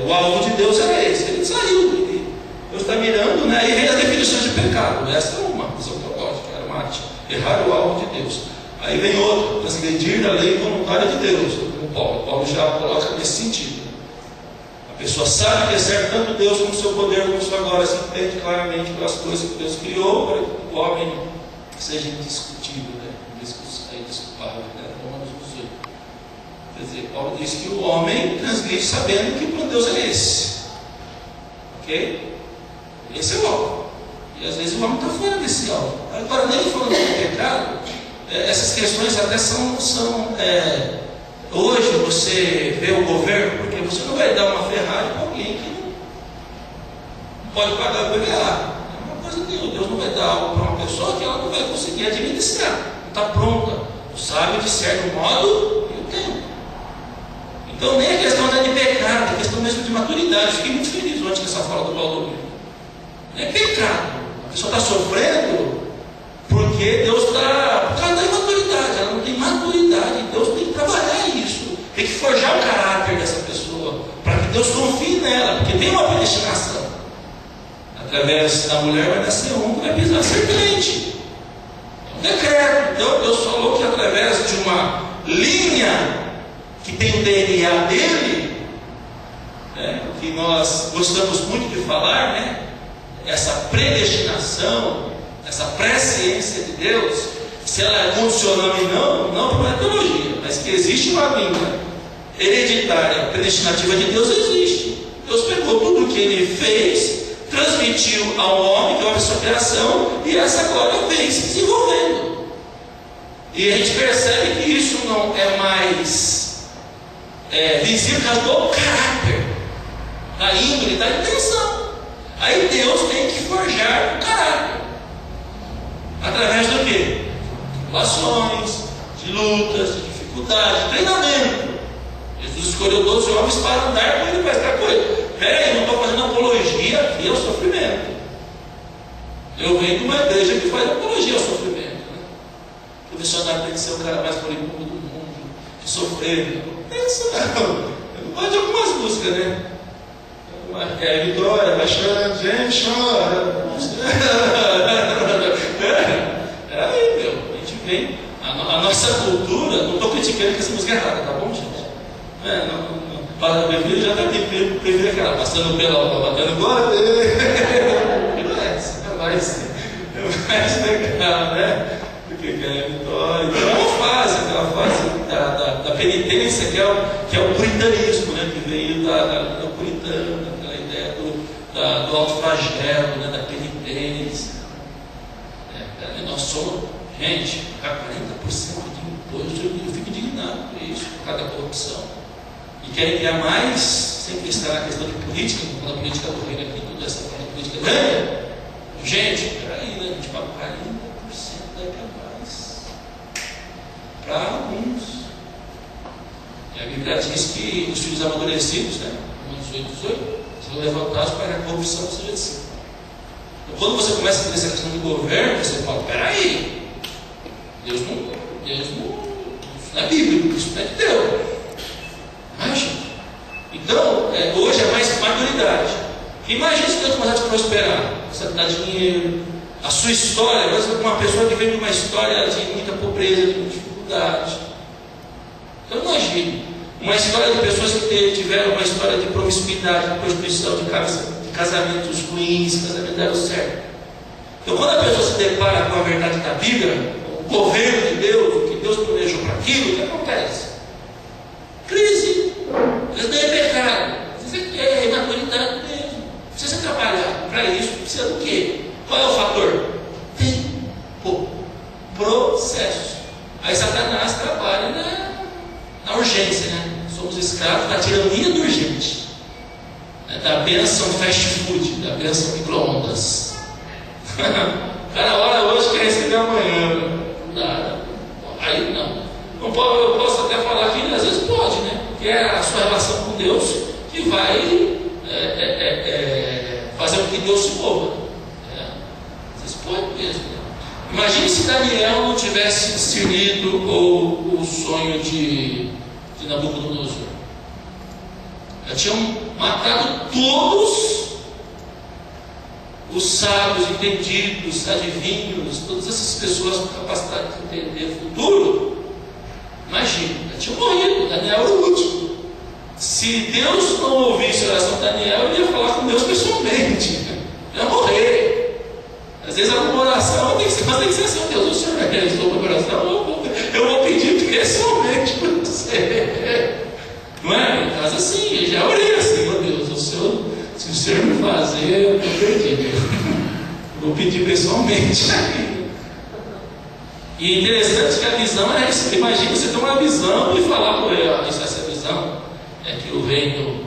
[SPEAKER 1] O alvo de Deus era esse. Ele saiu. Deus está mirando, né? Aí vem as definições de pecado. Essa é uma visão teológica, armática. Errar o alvo de Deus. Aí vem outro, transgredir da lei voluntária de Deus. Como Paulo já coloca nesse sentido. A pessoa sabe que é certo tanto Deus como o seu poder, como sua glória, se entende claramente pelas coisas que Deus criou, para que o homem seja indiscutível, né? Desculpável, né? Romanos 18. Quer dizer, Paulo diz que o homem transgride sabendo que o plano de Deus é esse. Ok? Esse é o alvo. E às vezes o homem está fora desse alvo. Agora, nem falando de pecado, essas questões até são hoje você vê o governo, porque você não vai dar uma Ferrari para alguém que não pode pagar o IPVA. É uma coisa de Deus não vai dar algo para uma pessoa que ela não vai conseguir administrar. Não está pronta. Não sabe de certo modo e o tempo. Então nem a questão de pecado, é questão mesmo de maturidade. Fiquei muito feliz ontem com essa fala do Valdomiro. Não é pecado. A pessoa está sofrendo porque Deus está. Por causa da imaturidade. Ela não tem maturidade. Deus tem que trabalhar isso. Tem que forjar o caráter dessa pessoa. Para que Deus confie nela. Porque tem uma predestinação. Através da mulher vai nascer um que vai pisar a serpente. É um decreto. Então Deus falou que através de uma linha que tem o DNA dele, né, que nós gostamos muito de falar, né? Essa predestinação, essa presciência de Deus, se ela é condicional e não para a teologia, mas que existe uma linha hereditária, predestinativa de Deus, existe. Deus pegou tudo o que ele fez, transmitiu ao homem, que é uma sua criação, e essa glória vem se desenvolvendo. E a gente percebe que isso não é mais visível por causa do caráter, da índole, da intenção. Aí Deus tem que forjar o caráter. Através do quê? De tribulações, de lutas, de dificuldades, de treinamento. Jesus escolheu 12 homens para andar com ele, para estar com ele. Peraí, não estou fazendo apologia aqui ao sofrimento. Eu venho de uma igreja que faz apologia ao sofrimento, né? O missionário tem que ser o cara mais moribundo do mundo, que sofrer. Não é isso não. Eu não Pode ter algumas músicas, né? Vitória, vai chorando, gente, chora. Aí, meu, a gente vem. A nossa cultura, não estou criticando que essa música é errada, tá bom, gente? Eu já prefiro aquela, passando pela batendo glória. É mais legal, né? Porque é vitória. Então é aquela fase da penitência, que é o puritanismo, né? Que veio do puritano, aquela ideia do autoflagelo, né? Da penitência. Nós somos, gente, pagar 40% de imposto, eu fico indignado por isso, por causa da corrupção. E querem criar mais, sem estar na questão de política, quando a política do reino aqui, toda essa política grande. Gente, peraí, né? A gente paga 40% daí para mais. Para alguns. E a Bíblia diz que os filhos amadurecidos, né? 18, serão levantados para que a corrupção seja de si. Então, quando você começa a ter essa questão de governo, você fala, peraí, Deus não, isso não é bíblico, isso não é de Deus. Mas, gente, então, hoje é mais maturidade. Imagina se Deus começar a te prosperar, você dar dinheiro, a sua história, você é uma pessoa que vem de uma história de muita pobreza, de muita dificuldade. Então imagine, uma história de pessoas que tiveram uma história de promiscuidade, de prostituição, de casamentos ruins, casamento deram certo. Então quando a pessoa se depara com a verdade da Bíblia, o governo de Deus, o que Deus planejou para aquilo, o que acontece? Crise, isso daí é pecado, isso é imaturidade mesmo. Precisa trabalhar para isso, precisa do quê? Qual é o fator? Tempo, processo. Aí Satanás trabalha na urgência, né? Somos escravos da tirania do urgente, né? Da bênção fast food, da bênção micro-ondas. O cara ora hoje quer receber amanhã. Nada. Aí não. Eu posso até falar que às vezes pode, né? Porque é a sua relação com Deus que vai fazer com que Deus se mova. Às vezes pode mesmo. Imagine se Daniel não tivesse discernido o sonho de Nabucodonosor. Já tinham matado todos os sábios, entendidos, adivinhos, todas essas pessoas com capacidade de entender o futuro. Imagina, já tinham morrido. Daniel era o último. Se Deus não ouvisse a oração de Daniel, ele ia falar com Deus pessoalmente. Ia morrer. Às vezes alguma oração tem que ser assim: Deus, o Senhor vai realizar uma oração, eu vou pedir pessoalmente para você. Não é? Mas assim, eu já orei assim: meu Deus, se o Senhor me fazer, eu estou perdido. Eu vou pedir pessoalmente. E interessante que a visão é isso. Imagina você ter uma visão e falar por ele: essa visão é que o reino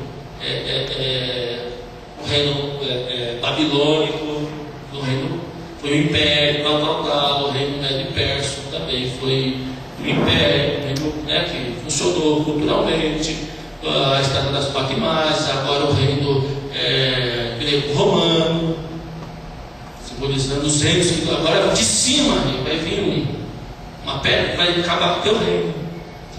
[SPEAKER 1] babilônico, o reino foi o império, o reino Médio-Persa também foi o império, o reino, né, que funcionou culturalmente, a estrada das Pacmais, agora o reino grego-romano, simbolizando os reinos que agora de cima vai vir uma pedra que vai acabar com o teu reino.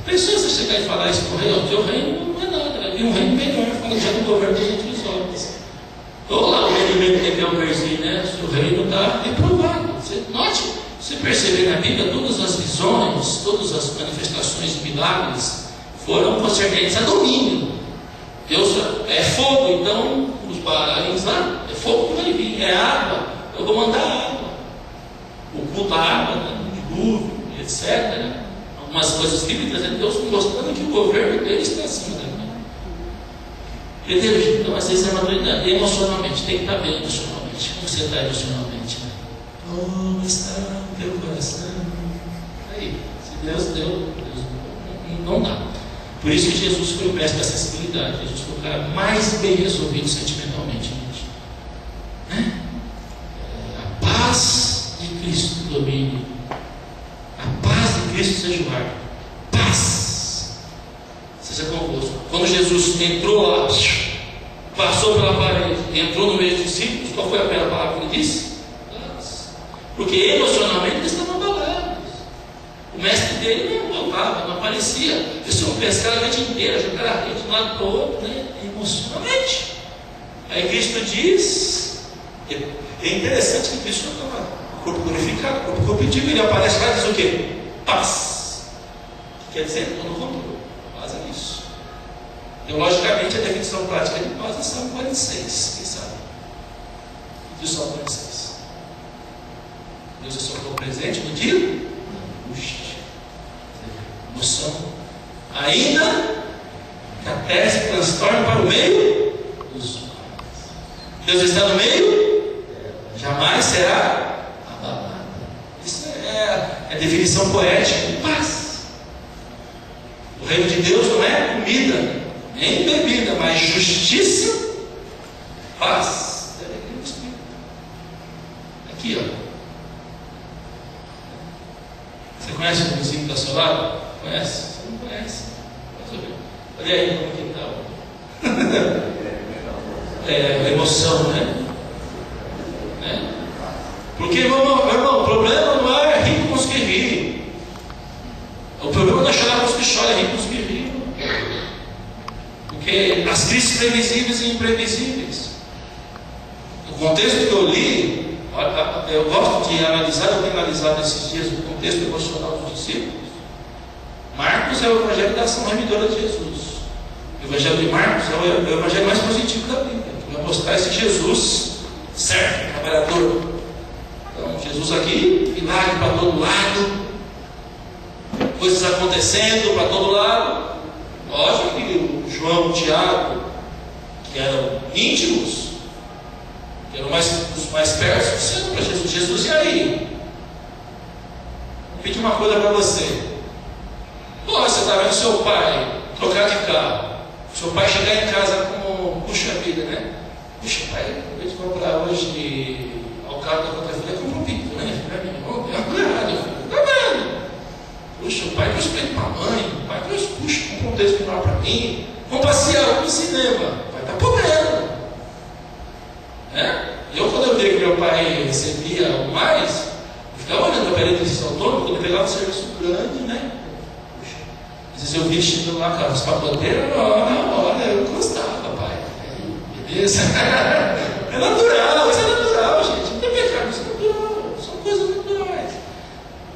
[SPEAKER 1] Pensou você chegar e falar isso para o rei: o teu reino não é nada, vai vir um reino melhor, fala já do governo dos outros homens. Ou lá o rendimento que é o versinho, né? O reino está reprovado. Você note, você perceber na Bíblia, todas as visões, todas as manifestações de milagres foram concernentes a domínio. Deus é fogo, então os balaíns lá, é fogo que vai vir, é água, eu vou mandar água. O culto à água, né? O dilúvio, etc. Né? Algumas coisas bíblicas, né? Deus mostrando que o governo dele está acima da minha. Entendeu? Então, às vezes, é maturidade emocionalmente, tem que estar bem emocionalmente. Como você está emocionalmente? Né? Como está o teu coração? Aí, se Deus deu, não dá. Por isso que Jesus foi o mestre da sensibilidade. Jesus foi o cara mais bem resolvido sentimentalmente. Gente. Né? A paz de Cristo domine. A paz de Cristo seja o ar. Paz seja convosco. Quando Jesus entrou lá, passou pela parede, entrou no meio dos discípulos, qual foi a primeira palavra que ele disse? Paz. Porque emocionalmente eles estavam abalados. O O mestre dele não voltava, não aparecia. Eles iam pescar a noite inteira, jogar a rede de um lado para o outro, né? Emocionalmente. Aí Cristo diz, é interessante que Cristo estava corpo glorificado, corpo corruptível, ele aparece lá e diz o quê? Paz. Quer dizer, estou no controle. Paz é isso. Teologicamente, a definição prática de paz é Salmo 46, quem sabe? E o Salmo 46. Deus é só presente no dia da angústia, emoção, ainda que a terra se transtorne para o meio dos mares. Deus está no meio, jamais será abalado. Isso é a definição poética de paz. O reino de Deus não é comida, nem bebida, mas justiça, paz, alegria do Espírito. Aqui, ó. Você conhece o vizinho da sua lado? Conhece? Você não conhece? Olha aí como que está. É emoção, né? Porque, meu irmão, o problema não é rir com os que riem. O problema não é chorar com os que choram, é rir com os que riem. Porque as crises previsíveis e imprevisíveis. O contexto que eu li, eu gosto de analisar, eu tenho analisado esses dias o contexto emocional dos discípulos. Marcos é o evangelho da ação remidora de Jesus. O evangelho de Marcos é o evangelho mais positivo da Bíblia, que vai mostrar esse Jesus certo, trabalhador. Então, Jesus aqui, milagre para todo lado, coisas acontecendo para todo lado. Lógico que o João, o Tiago, que eram íntimos, que eram os mais perto, sendo para Jesus. Jesus, e aí? Vou pedir uma coisa para você. Pô, você está vendo seu pai trocar de carro, seu pai chegar em casa com, puxa vida, né? Puxa, pai, eu vou te comprar hoje ao carro da quarta-feira, compra um pinto, né? Para mim, tá vendo? Puxa, o pai trouxe presente para a mãe, o pai trouxe, puxa, compra um texto menor para mim, vamos passear, vamos no cinema, o pai está podendo. Quando eu vi que meu pai recebia o mais, eu ficava olhando para ele desse autônomo, quando ele pegava um serviço grande, né? Puxa, às vezes eu vi chegando lá com as papoteiras, olha, eu gostava, pai. Beleza? É natural, isso é natural, gente. Não tem pecado, isso é natural. São coisas naturais.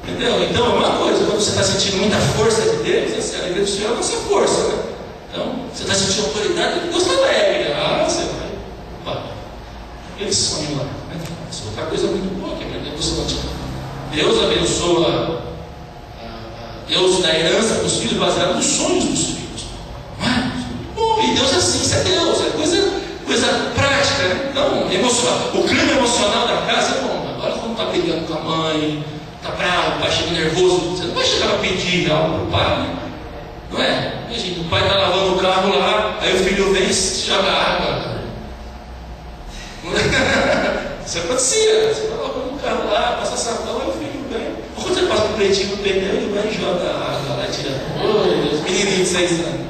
[SPEAKER 1] Entendeu? Então, é uma coisa, quando você está sentindo muita força de Deus, a alegria do Senhor é a nossa força, né? Então, você está sentindo autoridade, Deus está alegre. Você vai. Aquele sonho lá, isso é outra coisa muito boa que é a Deus abençoa Deus dá herança para os filhos baseado nos sonhos dos filhos. Bom, e Deus é assim, isso é Deus, é coisa prática, né? Então, emocional. O clima emocional da casa é bom. Agora quando está brigando com a mãe, está bravo, o pai chega nervoso, você não vai chegar a pedir algo para o pai, né? Não é? Imagina, o pai está lavando o carro lá, aí o filho vem e joga água. Isso acontecia, você vai lavando o carro lá, passa sabão, aí o filho vem. Ou quando você passa um pretinho no pneu, ele vai e joga a água lá, tira. Oh, Deus, menininho de 6 anos.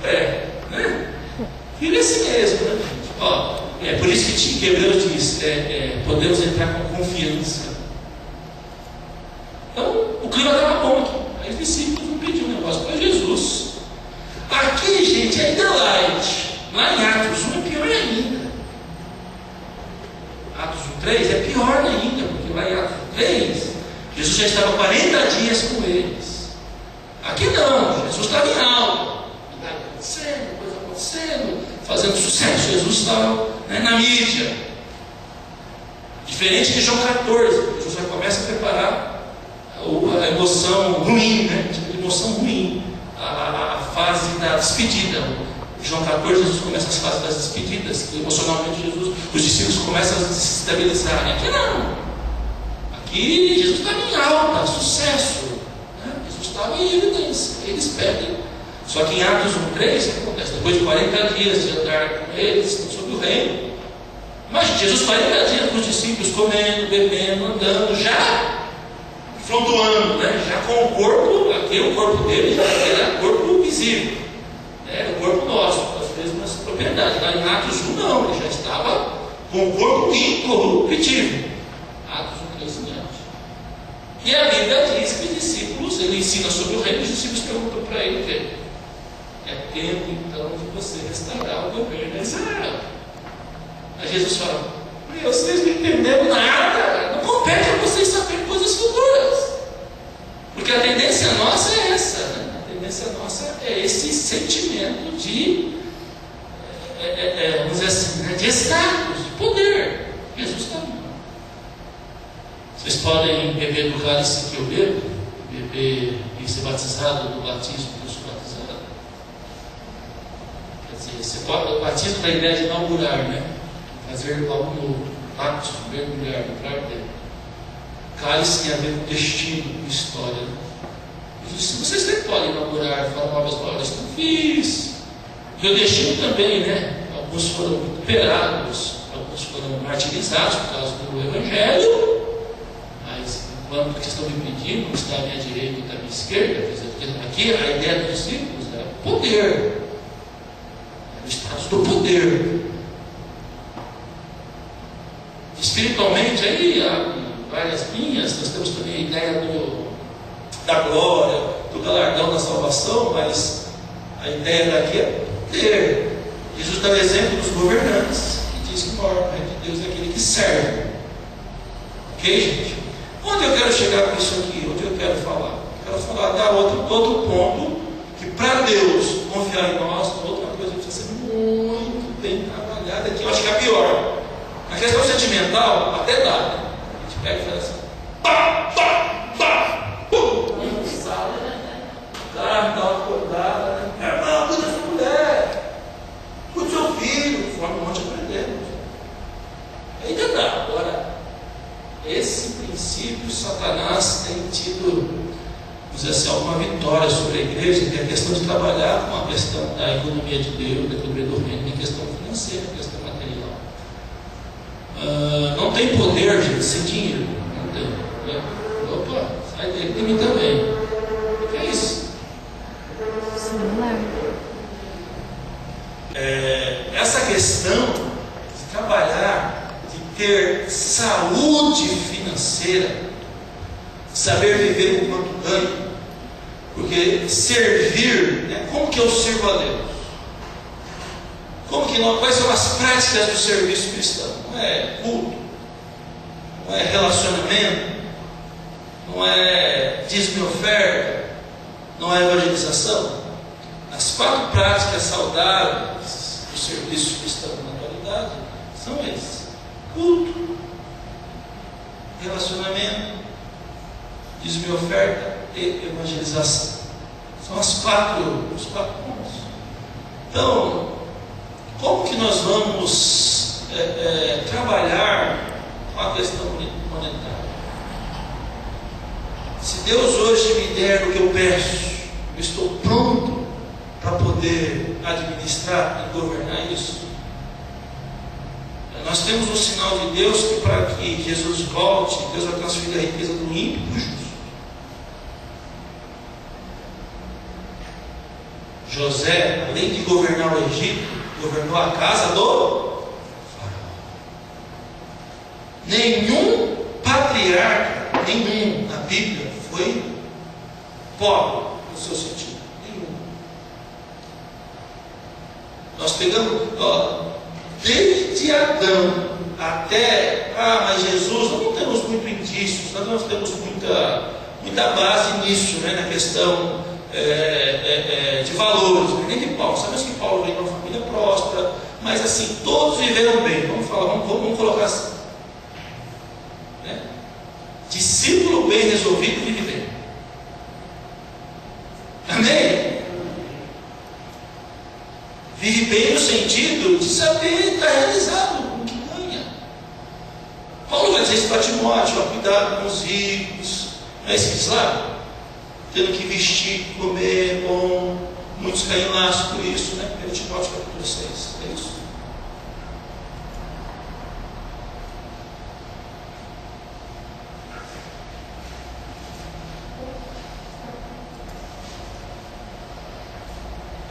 [SPEAKER 1] Né? Filho é assim mesmo, né, gente? Ó, é por isso que Hebreus diz: podemos entrar com confiança. Então, o clima estava bom aqui. Aí os discípulos vão pedir um negócio para Jesus. Aqui, gente, ainda é light. Lá em Atos 1 é pior ainda. Atos 1:3 é pior ainda, porque lá em Atos 3, Jesus já estava 40 dias com eles. Aqui não, Jesus estava em aula. Milagre acontecendo, coisa acontecendo, fazendo sucesso. Jesus estava na mídia. Diferente de João 14, Jesus já começa a preparar a emoção ruim, né? Tipo de emoção ruim. A fase da despedida. João 14, Jesus começa as fases das despedidas, que emocionalmente os discípulos começam a se estabilizarem. Aqui não. Aqui Jesus estava em alta, sucesso. Né? Jesus estava em evidência. Eles pedem. Só que em Atos 1:3, o que acontece? Depois de 40 dias de andar com eles, sobre o reino. Imagina, Jesus 40 dias com os discípulos, comendo, bebendo, andando, já flutuando, né? Já com o corpo, aqui o corpo dele já era corpo visível. Era o corpo nosso, as mesmas propriedades. Lá em Atos 1 não, ele já estava com o corpo incorruptível. Atos 1:3 em diante.
[SPEAKER 2] E a Bíblia diz que os discípulos, ele ensina sobre o reino, os discípulos perguntam para ele o quê? É tempo então de você restaurar o governo de Israel. Aí Jesus fala: vocês não entenderam nada, não compete a vocês saber coisas futuras. Porque a tendência nossa é essa, né? A tendência nossa é esse sentimento de, vamos dizer assim, né? De status, de poder. Jesus está não. Vocês podem beber do cálice que eu bebo, beber e ser batizado do batismo que eu sou batizado. Quer dizer, você pode, o batismo da ideia de inaugurar, né? Fazer algo novo, pacto, mergulhar, entrar dentro. Cálice tem a ver com destino, com história. Se vocês nem podem inaugurar, falar novas palavras que eu fiz. E o destino também, né? Alguns foram recuperados, alguns foram martirizados por causa do Evangelho. Mas enquanto que estão me pedindo, um está à minha direita e está à minha esquerda, quer dizer, aqui a ideia dos discípulos era poder, era o status do poder. Espiritualmente, aí há várias linhas, nós temos também a ideia da glória, do galardão da salvação, mas a ideia daqui é poder. Jesus dá o exemplo dos governantes, que diz que o maior reino de Deus é aquele que serve. Ok, gente? Onde eu quero chegar com isso aqui? Onde eu quero falar? Eu quero falar da outro ponto, que para Deus confiar em nós, outra coisa que precisa ser muito bem trabalhada, que eu acho que é a pior. A questão sentimental até dá, né? A gente pega e faz assim, pá, pá, pá, pum! O cara dá uma acordada, né? Irmão, cuida da sua mulher, cuida do seu filho, forma um monte de aprendendo. Ainda dá. Agora, esse princípio, Satanás tem tido, vamos dizer assim, alguma vitória sobre a igreja, que é a questão de trabalhar com a questão da economia de Deus, da economia do reino, a questão financeira, a questão material. Não tem poder, gente, sem dinheiro. Não tem. Opa, sai dele de mim também. O que é isso?
[SPEAKER 3] Celular.
[SPEAKER 2] Essa questão de trabalhar, de ter saúde financeira, saber viver com quanto ganho, porque servir, né? Como que eu sirvo a Deus? Quais são as práticas do serviço cristão? Não é culto, não é relacionamento, não é dízimo e oferta, não é evangelização. As 4 práticas saudáveis do serviço cristão na atualidade são esses: culto, relacionamento, dízimo e oferta e evangelização. São os 4 pontos. Então, como que nós vamos trabalhar com a questão monetária? Se Deus hoje me der o que eu peço, eu estou pronto para poder administrar e governar isso? Nós temos um sinal de Deus que para que Jesus volte, Deus vai transferir a riqueza do ímpio para o justo. José, além de governar o Egito, governou a casa do faraó. Nenhum patriarca, nenhum na Bíblia foi pobre no seu sentido. Nenhum. Nós pegamos, desde Adão até, mas Jesus, nós não temos muito indícios, nós não temos muita base nisso, né, na questão de valores, nem de Paulo. Sabemos que Paulo veio de uma família próspera, mas assim, todos viveram bem. Vamos colocar assim, né? Discípulo bem resolvido vive bem. Amém? Vive bem no sentido de saber estar realizado com o que ganha. Paulo vai dizer isso para Timóteo: cuidado com os ricos. Não é isso que diz lá? Tendo que vestir, comer, bom. Muitos caem em laço por isso, né? 1 Timóteo capítulo 6. É isso.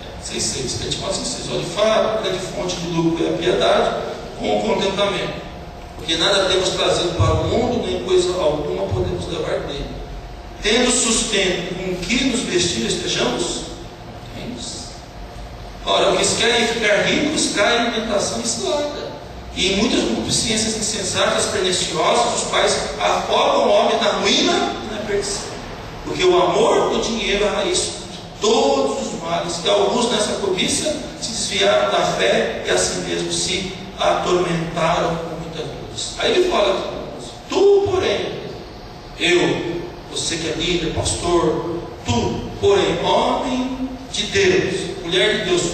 [SPEAKER 2] É, 6,6. 1 Timóteo 6,6. Olha, fala, a grande fonte de lucro é a piedade com o contentamento. Porque nada temos trazido para o mundo, nem coisa alguma podemos levar dele.
[SPEAKER 1] tendo sustento com que nos vestir estejamos contentes. Ora, os que querem ficar ricos caem em tentação e cilada, e em muitas concupiscências insensatas, perniciosas, os quais afogam o homem na ruína e na perdição. Porque o amor do dinheiro é a raiz de todos os males, e alguns nessa cobiça se desviaram da fé e assim mesmo se atormentaram com muitas dores. Aí ele fala aqui: tu, porém, você que é líder, pastor, tu, porém, homem de Deus, mulher de Deus,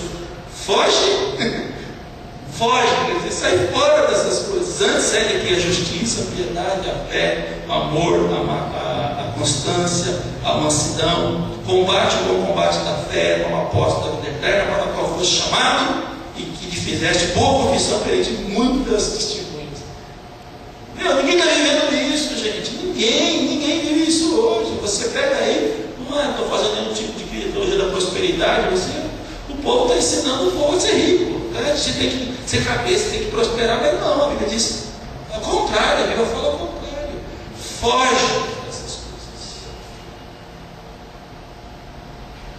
[SPEAKER 1] foge, foge, sai fora dessas coisas. Antes segue aqui a justiça, a piedade, a fé, o amor, a constância, a mansidão, combate o bom combate da fé, como apóstolo da vida eterna, para a qual foste chamado e que te fizeste boa confissão perante muitas testemunhas. Ninguém está vivendo isso, gente. Ninguém vive isso hoje. Você pega aí, não estou fazendo nenhum tipo de teologia da prosperidade, o povo está ensinando o povo a ser rico. Você tem que ser cabeça, tem que prosperar, mas não, a Bíblia diz ao contrário, a Bíblia fala ao contrário. Foge dessas coisas.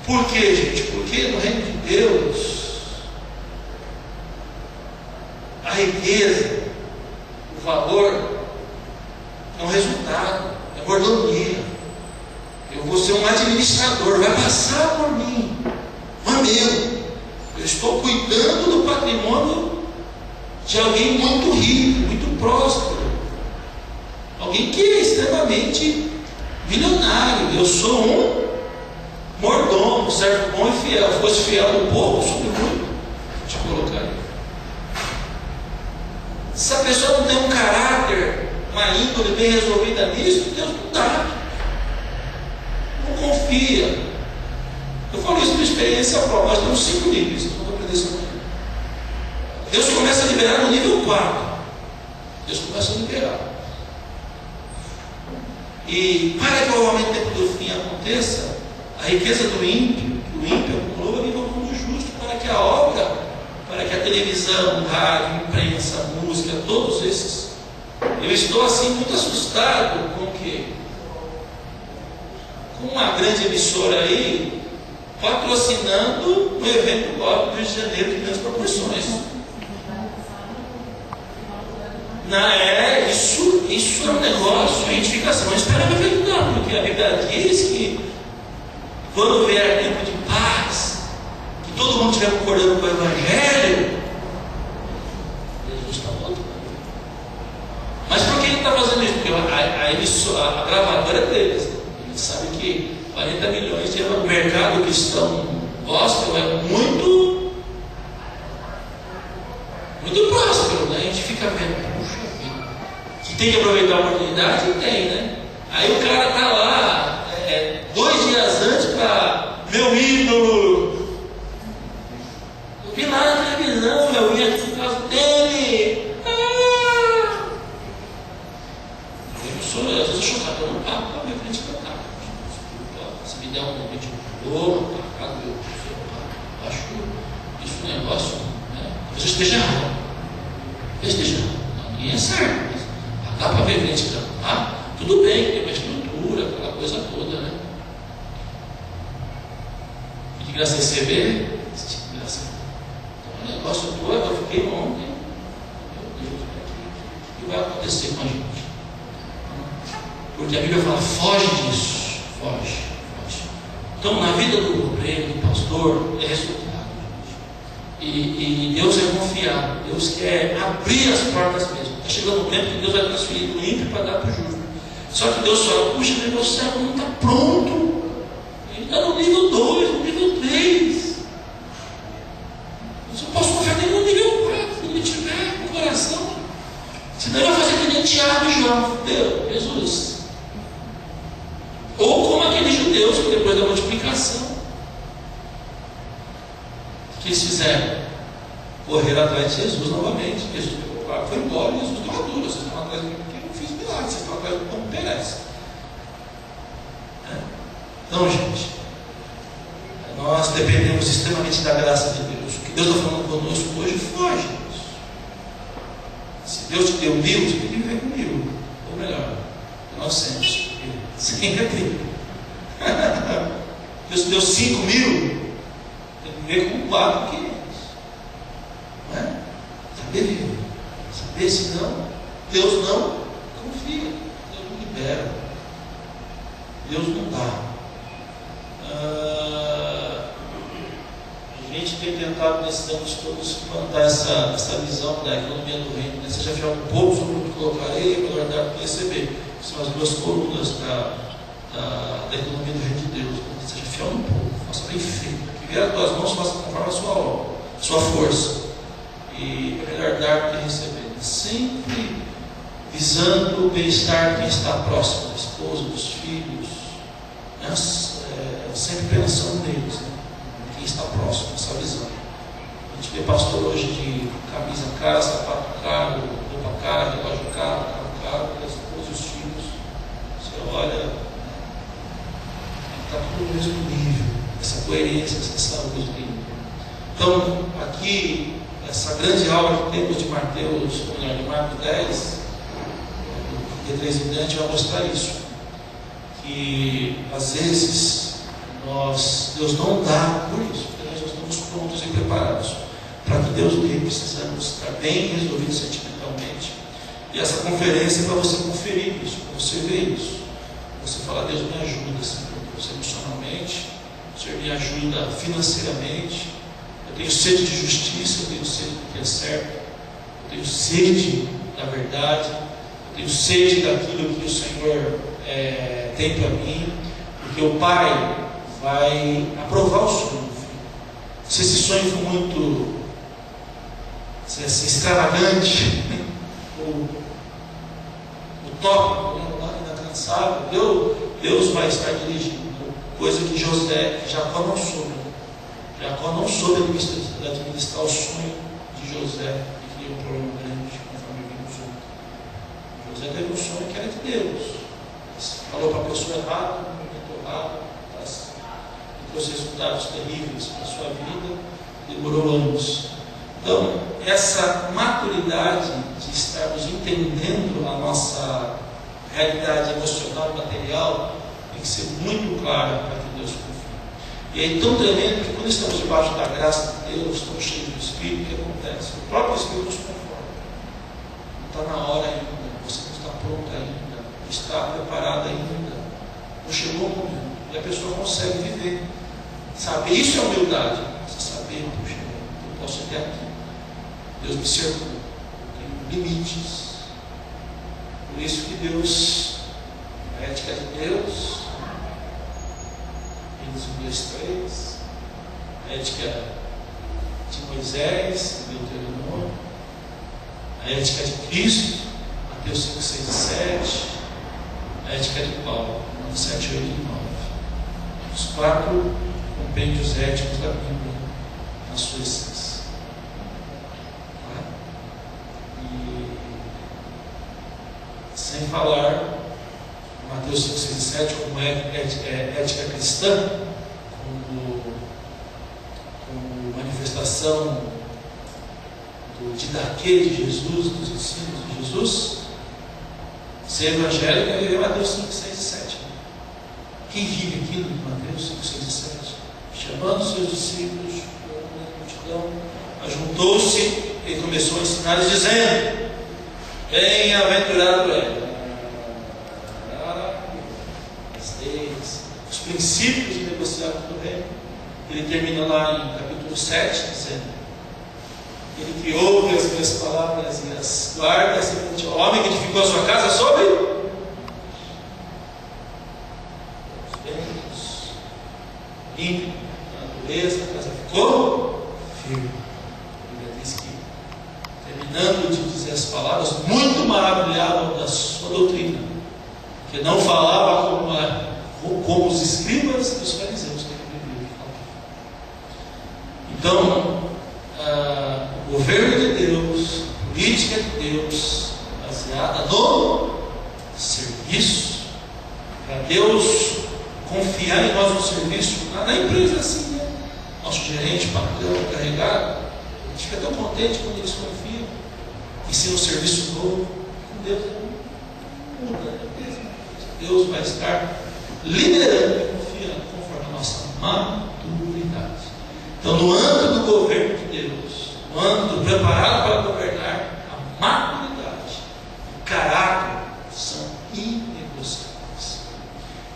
[SPEAKER 1] Por quê, gente? Porque no reino de Deus, a riqueza, o valor, é um resultado, é mordomia. Eu vou ser um administrador, vai passar por mim, não é meu. Eu estou cuidando do patrimônio de alguém muito rico, muito próspero, alguém que é extremamente milionário. Eu sou um mordomo, servo bom e fiel. Se fosse fiel no pouco, sobre muito, deixa eu colocar aí. Se a pessoa não tem um caráter, uma índole bem resolvida nisso, Deus não dá, não confia. Eu falo isso por experiência própria. Nós temos 5 níveis, vocês vão aprender isso aqui. Deus começa a liberar no nível 4. Deus começa a liberar. E para que o aumento do fim aconteça, a riqueza do ímpio, que o ímpio acumulou, ele não como justo, para que a obra, para que a televisão, o rádio, a imprensa, a música, todos esses. Eu estou assim muito assustado com o quê? Com uma grande emissora aí patrocinando um evento do Rio de Janeiro de grandes proporções. Isso é um negócio, a gente fica assim, mas espera para acreditar, porque a Bíblia diz que quando vier tempo de paz, que todo mundo estiver concordando com o Evangelho, Jesus está voltando. Mas por que ele está fazendo isso? Porque a gravadora é deles. Ele sabe que 40 milhões de euros no mercado cristão gospel é muito próspero, né? A gente fica vendo, puxa vida, que tem que aproveitar a oportunidade, tem, né? Aí o cara está lá 2 dias antes para meu ídolo. Eu vi lá na televisão, eu ia no caso dele. Às vezes eu sou chocado, eu não pago para minha frente cantar. Se me der um momento de dor, eu acho isso um negócio, né? Talvez eu esteja errado. Ninguém é certo, mas dá para ver frente cantar. Tudo bem, tem uma estrutura, aquela coisa toda, né? De graça receber, de graça. Então, o negócio todo, eu fiquei ontem. Meu Deus, o que vai acontecer com a gente? Porque a Bíblia fala, foge disso, foge. Então, na vida do obreiro, do pastor, é resultado. E Deus é confiável, Deus quer abrir as portas mesmo. Está chegando um tempo que Deus vai transferir do ímpio para dar para o justo. Só que Deus fala, puxa, meu servo não está pronto. Ele está no nível 2, no nível 3. Eu só posso confiar nele no nível 4, se ele tiver com o coração. Senão ele vai fazer que nem Tiago e João. Deus, Jesus. Ou como aqueles judeus que depois da multiplicação, que eles fizeram? Correram atrás de Jesus novamente. Jesus pegou o barco, foi embora e Jesus deu uma dura. Vocês estão atrás de mim porque eu não fiz milagre, vocês estão atrás do como perece. Então, gente, nós dependemos extremamente da graça de Deus. O que Deus está falando conosco hoje, foge disso. Se Deus te deu 1000, você tem que viver com 1000. Ou melhor, nós sempre. Sempre.
[SPEAKER 2] Deus deu 5 mil, tem que viver com 4.500. Não é? Saber viver. Saber, senão, Deus não confia. Deus não libera. Deus não dá. A gente tem tentado nesses anos todos implantar essa visão da economia do reino. Né? Seja fiel um pouco, sobre o que colocarei, e pelo dar para receber. São as duas colunas da economia do reino de Deus. Né? Seja fiel um pouco, faça bem feito. Que vier as tuas mãos, faça conforme a sua obra, sua força. E é melhor dar do que receber. Sempre visando o bem-estar de quem está próximo, da esposa, dos filhos. Né? Sempre pensando neles, né? Quem está próximo, essa visão. A gente vê pastor hoje de camisa cara, sapato caro, roupa cara, relógio caro, carro caro, a esposa e os filhos. Você olha, está tudo no mesmo nível, essa coerência, essa saúde dele. Então, aqui, essa grande aula que temos de Marcos 10, de 3 em diante, vai mostrar isso. Que às vezes Deus não dá por isso, porque nós estamos prontos e preparados para que Deus dê. Precisamos estar bem resolvidos sentimentalmente. E essa conferência é para você conferir isso, para você ver isso. Você falar: Deus me ajuda, Senhor, emocionalmente, o Senhor me ajuda financeiramente. Eu tenho sede de justiça, eu tenho sede do que é certo, eu tenho sede da verdade, eu tenho sede daquilo que o Senhor tem para mim, porque o Pai vai aprovar o sonho. Se esse sonho for muito extravagante, ou utópico, inalcançável, Deus vai estar dirigindo. Coisa que Jacó não soube. Jacó não soube administrar o sonho de José, e criou um problema grande conforme vimos ontem. José teve um sonho que era de Deus. Falou para a pessoa errada, no momento errado, trouxe resultados terríveis para a sua vida, demorou anos. Então, essa maturidade de estarmos entendendo a nossa realidade emocional e material tem que ser muito clara para que Deus confie. E é tão tremendo que quando estamos debaixo da graça de Deus, estamos cheios do Espírito, o que acontece? O próprio Espírito nos conforta. Não está na hora ainda, você não está pronto ainda, não está preparado ainda, não chegou o momento. E a pessoa consegue viver. Saber, isso é humildade. Você saber, puxa, eu posso ir até aqui. Deus me cercou, eu tenho limites. Por isso que Deus, a ética de Deus, Gênesis 1, 2, 3, a ética de Moisés, Deuteronômio, a ética de Cristo, Mateus 5, 6 e 7, a ética de Paulo, 7, 8 e 9. Os 4 compêndios éticos da Bíblia, na sua essência. E sem falar, Mateus 5, 6 e 7, como ética cristã, como manifestação do didaquê de Jesus, dos ensinos de Jesus. Ser evangélico é viver Mateus 5, 6 e 7. Quem vive aqui no Mateus 5, 6 e 7? Chamando seus discípulos, a multidão, ajuntou-se e começou a ensinar, dizendo: bem-aventurado é as leis, os princípios negociados do reino. Ele termina lá em capítulo 7, dizendo: ele que ouve as minhas palavras e as guarda, semelhante ao homem que edificou a sua casa sobre os ventos, limpo, a natureza, a casa ficou firme. Ele diz que, terminando de dizer as palavras, muito maravilhado da sua doutrina, que não falava como os escribas e os fariseus que ele vivia. Então, o governo de Deus, a política de Deus, baseada no serviço, para Deus confiar em nós no serviço, na empresa assim, né? Nosso gerente, patrão, encarregado, a gente fica tão contente quando eles confiam, ensinam um serviço novo, com Deus não muda, Deus vai estar liderando e confiando. caminhando conforme a nossa maturidade. Então, no âmbito do governo de Deus, no âmbito preparado para governar, a maturidade, o caráter são inegociáveis.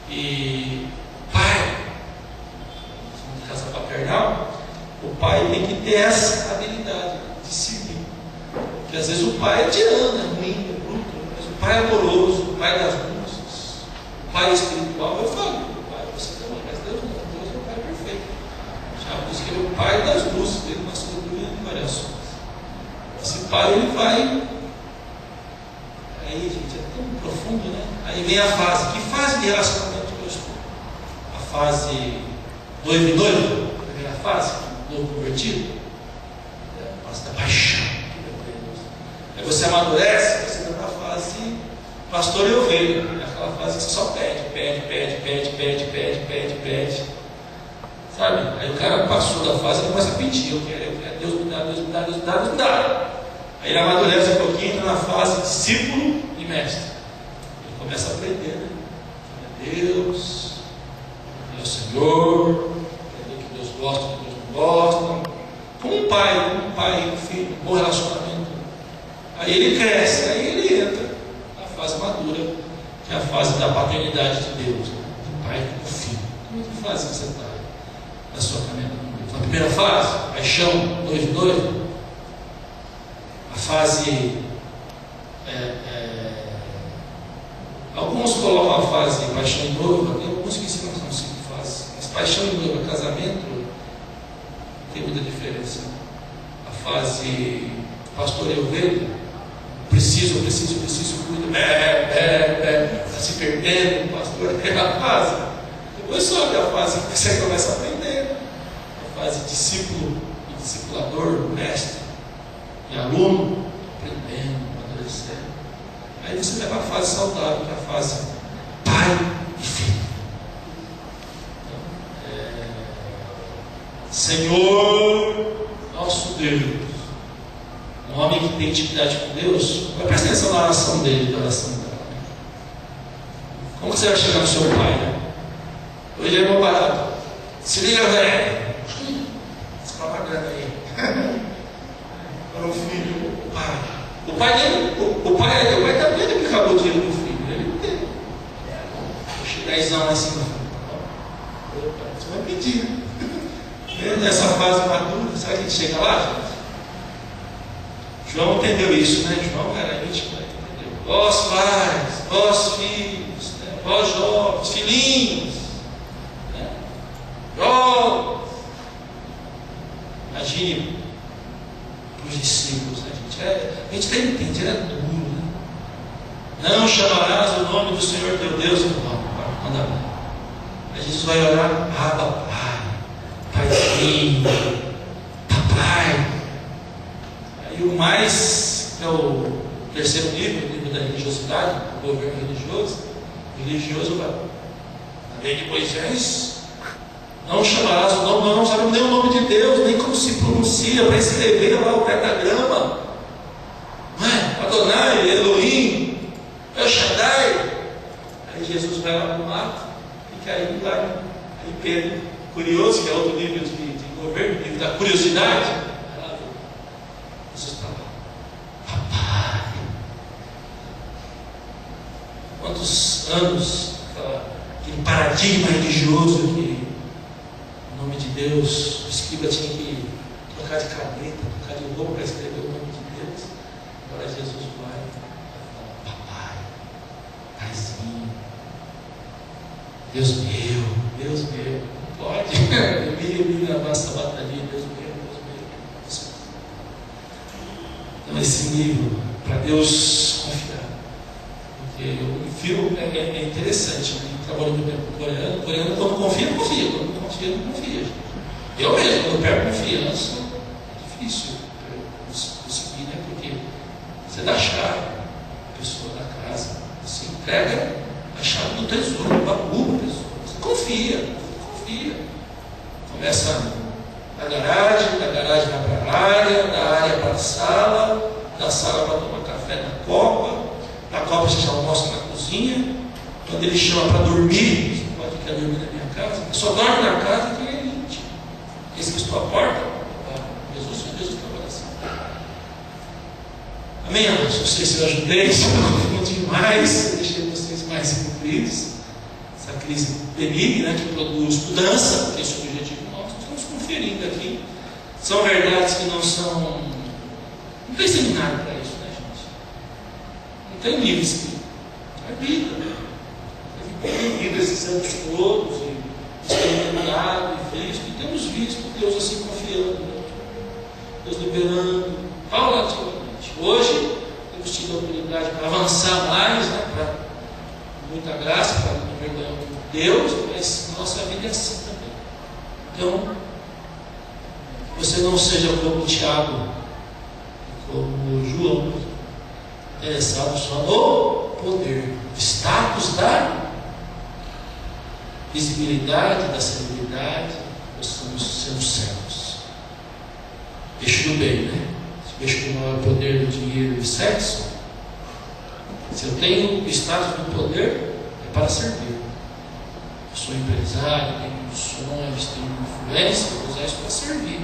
[SPEAKER 2] E pai, na casa paternal, o pai tem que ter essa habilidade de servir. Porque às vezes o pai é tirano, é ruim, é bruto, mas o pai é amoroso, o pai das músicas, o pai espiritual. Eu falo, o pai, você também, mas Deus não, Deus é o pai perfeito. Já por isso que ele é o pai das músicas, ele na sua de variações. Esse pai, ele vai. Aí, gente, é tão profundo, né? Aí vem a fase. Que fase de relacionamento que eu estou? A fase noivo e noiva, a primeira fase, novo convertido, a fase da paixão. Aí você amadurece, você está na fase pastor e ovelha, é aquela fase que você só pede. Sabe? Aí o cara passou da fase e começa a pedir, eu quero, Deus me dá, Deus me dá, Deus me dá, Deus me dá. Aí ele amadurece um pouquinho, entra na fase discípulo e mestre. Ele começa a aprender, né? Deus, meu Senhor, aprender que Deus gosta, que Deus não gosta. Como um pai, um filho, um bom relacionamento. Aí ele cresce, aí ele entra na fase madura, que é a fase da paternidade de Deus, né? Do pai com o filho. Como é que fase você está na sua caminhada com Deus? Na primeira fase, paixão, noivo. A fase. Alguns colocam a fase paixão e noiva, tem alguns que ensinam são 5 fases. Mas paixão e noiva, casamento, tem muita diferença. A fase pastor e ovelha, preciso, cuida, está se perdendo, pastor, aquela fase. Depois sobe a fase que você começa a aprender. A fase discípulo e discipulador, mestre e aluno, aprendendo, amadurecendo. Aí você leva a fase saudável, que é a fase pai e filho. Então, Senhor nosso Deus, um homem que tem intimidade com Deus, vai prestar atenção na oração dele, da oração dela. Como você vai chegar no seu pai, né? Hoje é bom barato. Se liga, velho. Escova a grana aí. Para o filho, o pai. O pai está vendo que acabou o dinheiro do filho. Ele tem. Deixa 10 anos lá em cima. Você vai pedir. Nessa fase madura, sabe que a gente chega lá, gente? João entendeu isso, né? João era íntimo, entendeu? Vós pais, vós filhos, né? Vós jovens, filhinhos, né? Jovens. Imagine os discípulos, né, gente? A gente tem que entender, é duro, né? Não chamarás o nome do Senhor teu Deus, manda. Aí Jesus vai orar, Abba, Pai, Paizinho, Papai. Aí o mais, que é o terceiro nível, o nível da religiosidade, o governo religioso vai. A lei de Moisés, não chamarás o nome, não sabemos nem o nome de Deus, nem como se pronuncia, para escrever lá o pentagrama. Não é? Adonai, Elohim, El Shaddai. Aí Jesus vai lá no mato, fica aí lá. Aí Pedro, curioso, que é outro nível de governo, nível da curiosidade. Jesus está lá. Papai. Quantos anos aquele paradigma religioso que o nome de Deus, o escriba tinha que trocar de caneta, trocar de roupa para escrever o nome de Deus. Agora Jesus vai e fala, papai, paizinho, Deus meu, não pode. Ele na nossa batalha, Deus meu. Então esse nível, para Deus confiar. Porque o filme é interessante, né? Trabalhando no tempo coreano, quando confia, quando não confia, não confia. Eu mesmo, quando eu perco confiança, é difícil conseguir, né? Porque você dá a chave à pessoa da casa, você entrega a chave do tesouro, do baú da pessoa. Você confia. Começa na garagem, da garagem vai para a área, da área para a sala, da sala para tomar café na copa, da copa você já almoça na cozinha. Quando ele chama para dormir, você pode querer dormir na minha casa. Só dorme na casa quem é íntimo. Esse que estou à porta, Jesus trabalha assim. Amém, amados? Não sei se eu ajudei, se eu confundi demais, se eu deixei vocês mais compridos. Essa crise benigna, que produz mudança, porque esse é o objetivo nosso. Nós estamos conferindo aqui. São verdades que não são. Não tem seminário para isso, né, gente? Não tem livro escrito. É vida. Tem vivido esses anos todos, e experimentado e visto, e temos visto Deus assim confiando, né? Deus liberando paulatinamente. Hoje temos tido a oportunidade para avançar mais, né? Para muita graça, para o perdão de Deus, mas nossa vida é assim também. Então, que você não seja como Tiago, como João, interessado só no poder, status da visibilidade, da celebridade. Nós estamos sendo cegos. Eixo do bem, né? Se eixo do mal é o poder do dinheiro e sexo, se eu tenho status do poder, é para servir. Eu sou empresário, tenho sonhos, tenho influência, eu vou usar isso para servir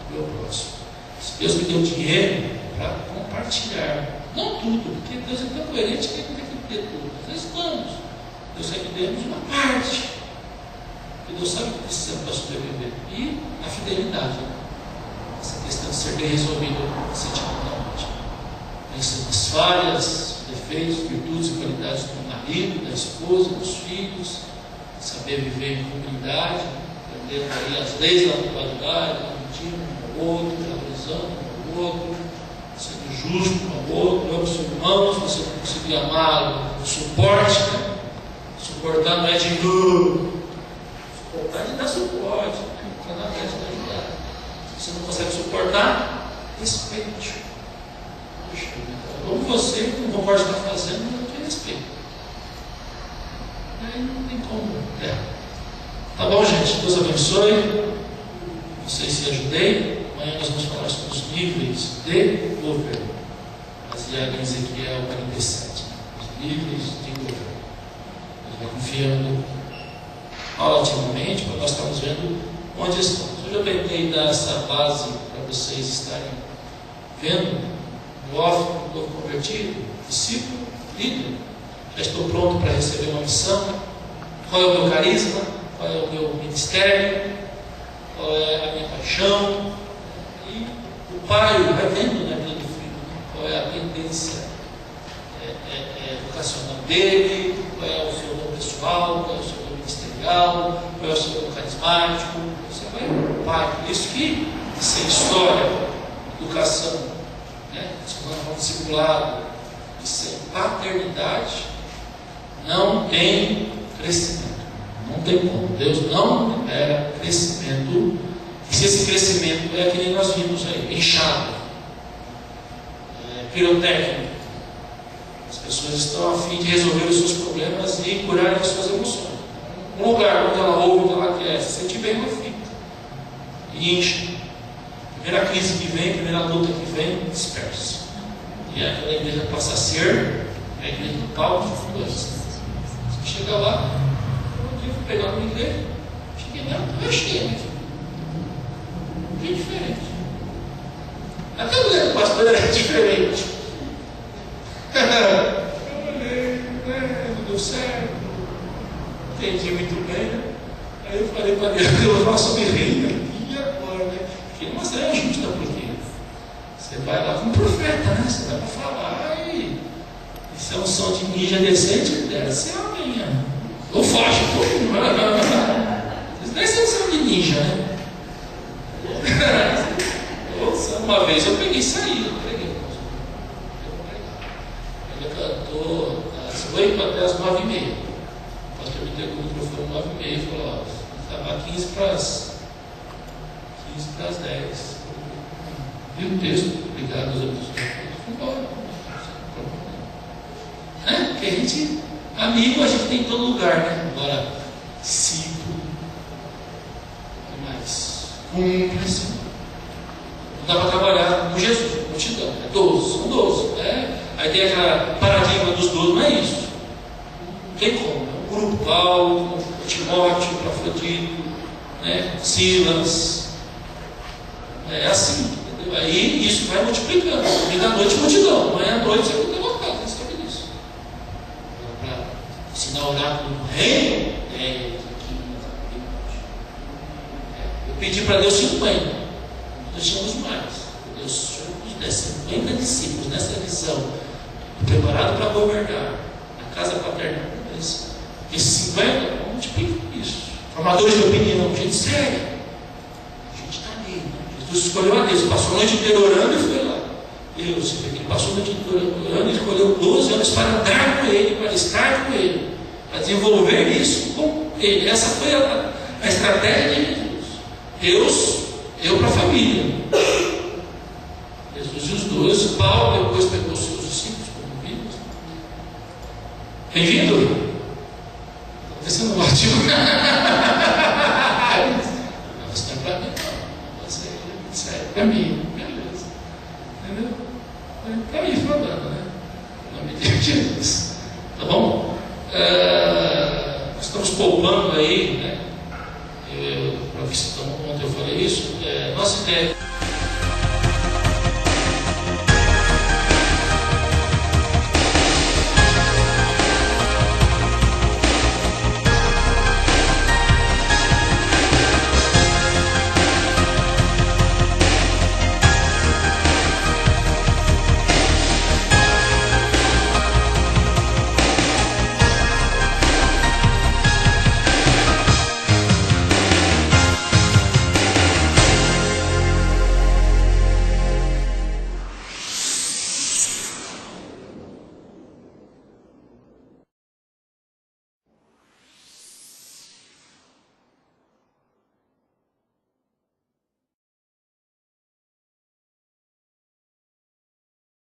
[SPEAKER 2] o meu próximo. Se Deus me deu dinheiro, é para compartilhar. Não tudo, porque Deus é tão coerente que Ele não tem que ter tudo. Às vezes vamos. Deus quer que demos uma parte. Porque Deus sabe o que precisamos para sobreviver. E a fidelidade, né? Essa questão de ser bem resolvida sentimentalmente. Pensando nas falhas, defeitos, virtudes e qualidades do marido, da esposa, dos filhos, saber viver em comunidade, aprendendo aí as leis da atualidade, mentindo um ao outro, valorizando um ao outro, sendo justo um ao outro, amo seus irmãos, você não conseguir amá-lo, suporte, né? Suportar não é de suportar é de dar suporte, não é de ajudar. Se você não consegue suportar, respeite. Poxa, como você não concorda com o que está fazendo, não tem respeito. Aí não tem como. Tá bom, gente? Deus abençoe. Não sei se ajudei. Amanhã nós vamos falar sobre os níveis de governo, baseado em Ezequiel 47. Os níveis de governo. Nós vamos confiando paulatinamente para nós estarmos vendo onde estamos. Hoje eu tentei dar essa base para vocês estarem vendo o off do novo convertido, discípulo, líder. Já estou pronto para receber uma missão. Qual é o meu carisma? Qual é o meu ministério? Qual é a minha paixão? E o pai vai vendo na vida do filho, né? Qual é a tendência vocacional dele, qual é o seu dom pessoal, qual é o seu dom ministerial, qual é o seu dom carismático. Você vai, pai. Por isso que sem história, educação, né? Discipulado, e sem paternidade, não tem crescimento. Não tem como. Deus não libera crescimento. E se esse crescimento é que nem nós vimos aí, inchado, pirotécnico, as pessoas estão a fim de resolver os seus problemas e curar as suas emoções. Um lugar onde ela ouve, onde ela quer se sentir bem, ela fica. E incha. Primeira crise que vem, primeira luta que vem, dispersa. E aquela igreja passa a ser a igreja do pau de fugas. Você chega lá, eu fui pegar uma igreja, cheguei lá, eu cheguei aqui. Bem diferente. Até o lugar do pastor era diferente. Eu olhei, não deu certo, entendi muito bem, né? Aí eu falei para Deus, eu faço me rir, e agora, né? Porque não é justa, porque você vai lá como profeta, né? Você vai para falar e se é um som de ninja decente, deve ser alguém, né? Ou foge, pô. Isso deve ser um som de ninja, né? Uma vez eu peguei e saí, eu preguei. Ele cantou das 8 até as 9h30. O pastor me entregou o microfone 9h30 e falou: ó, estava 15 para as 10. E o texto, obrigado, Deus abençoe. Fui embora. Porque a gente, amigo, a gente tem em todo lugar, né? Agora, discípulo, mais cúmplice. Não dá para trabalhar com Jesus, com multidão. É 12, são 12. Né? Aí tem aquela paradigma dos 12, não é isso. Não tem como. É um grupo, Paulo, Timóteo, Epafrodito, né? Silas. É assim, entendeu? Aí isso vai multiplicando. Domingo à noite, multidão. Amanhã à noite, você está lotado, você sabe disso. Para ensinar o oráculo do reino, 10, 15, 20. Eu pedi para Deus 50. Nós tínhamos mais. Deus nos dê 50 discípulos nessa visão, preparado para governar a casa paterna. Esses 50, multiplica isso. Formadores de opinião, gente séria. A gente está ali. Jesus escolheu a Deus, passou a noite inteira orando e foi lá. Deus, ele passou a noite inteira orando e escolheu 12 anos para andar com ele, para estar com ele, para desenvolver isso com ele. Essa foi a estratégia de Jesus. Deus deu para a família. Jesus e os 12, Paulo depois pegou os seus discípulos como vimos. Bem-vindo? Você não gosta? Você não é para mim, não. Você é para mim, beleza. Entendeu? É para mim falando, né? Em nome de Jesus. Tá bom? Nós estamos poupando aí, né? Ontem eu falei isso. Nossa ideia.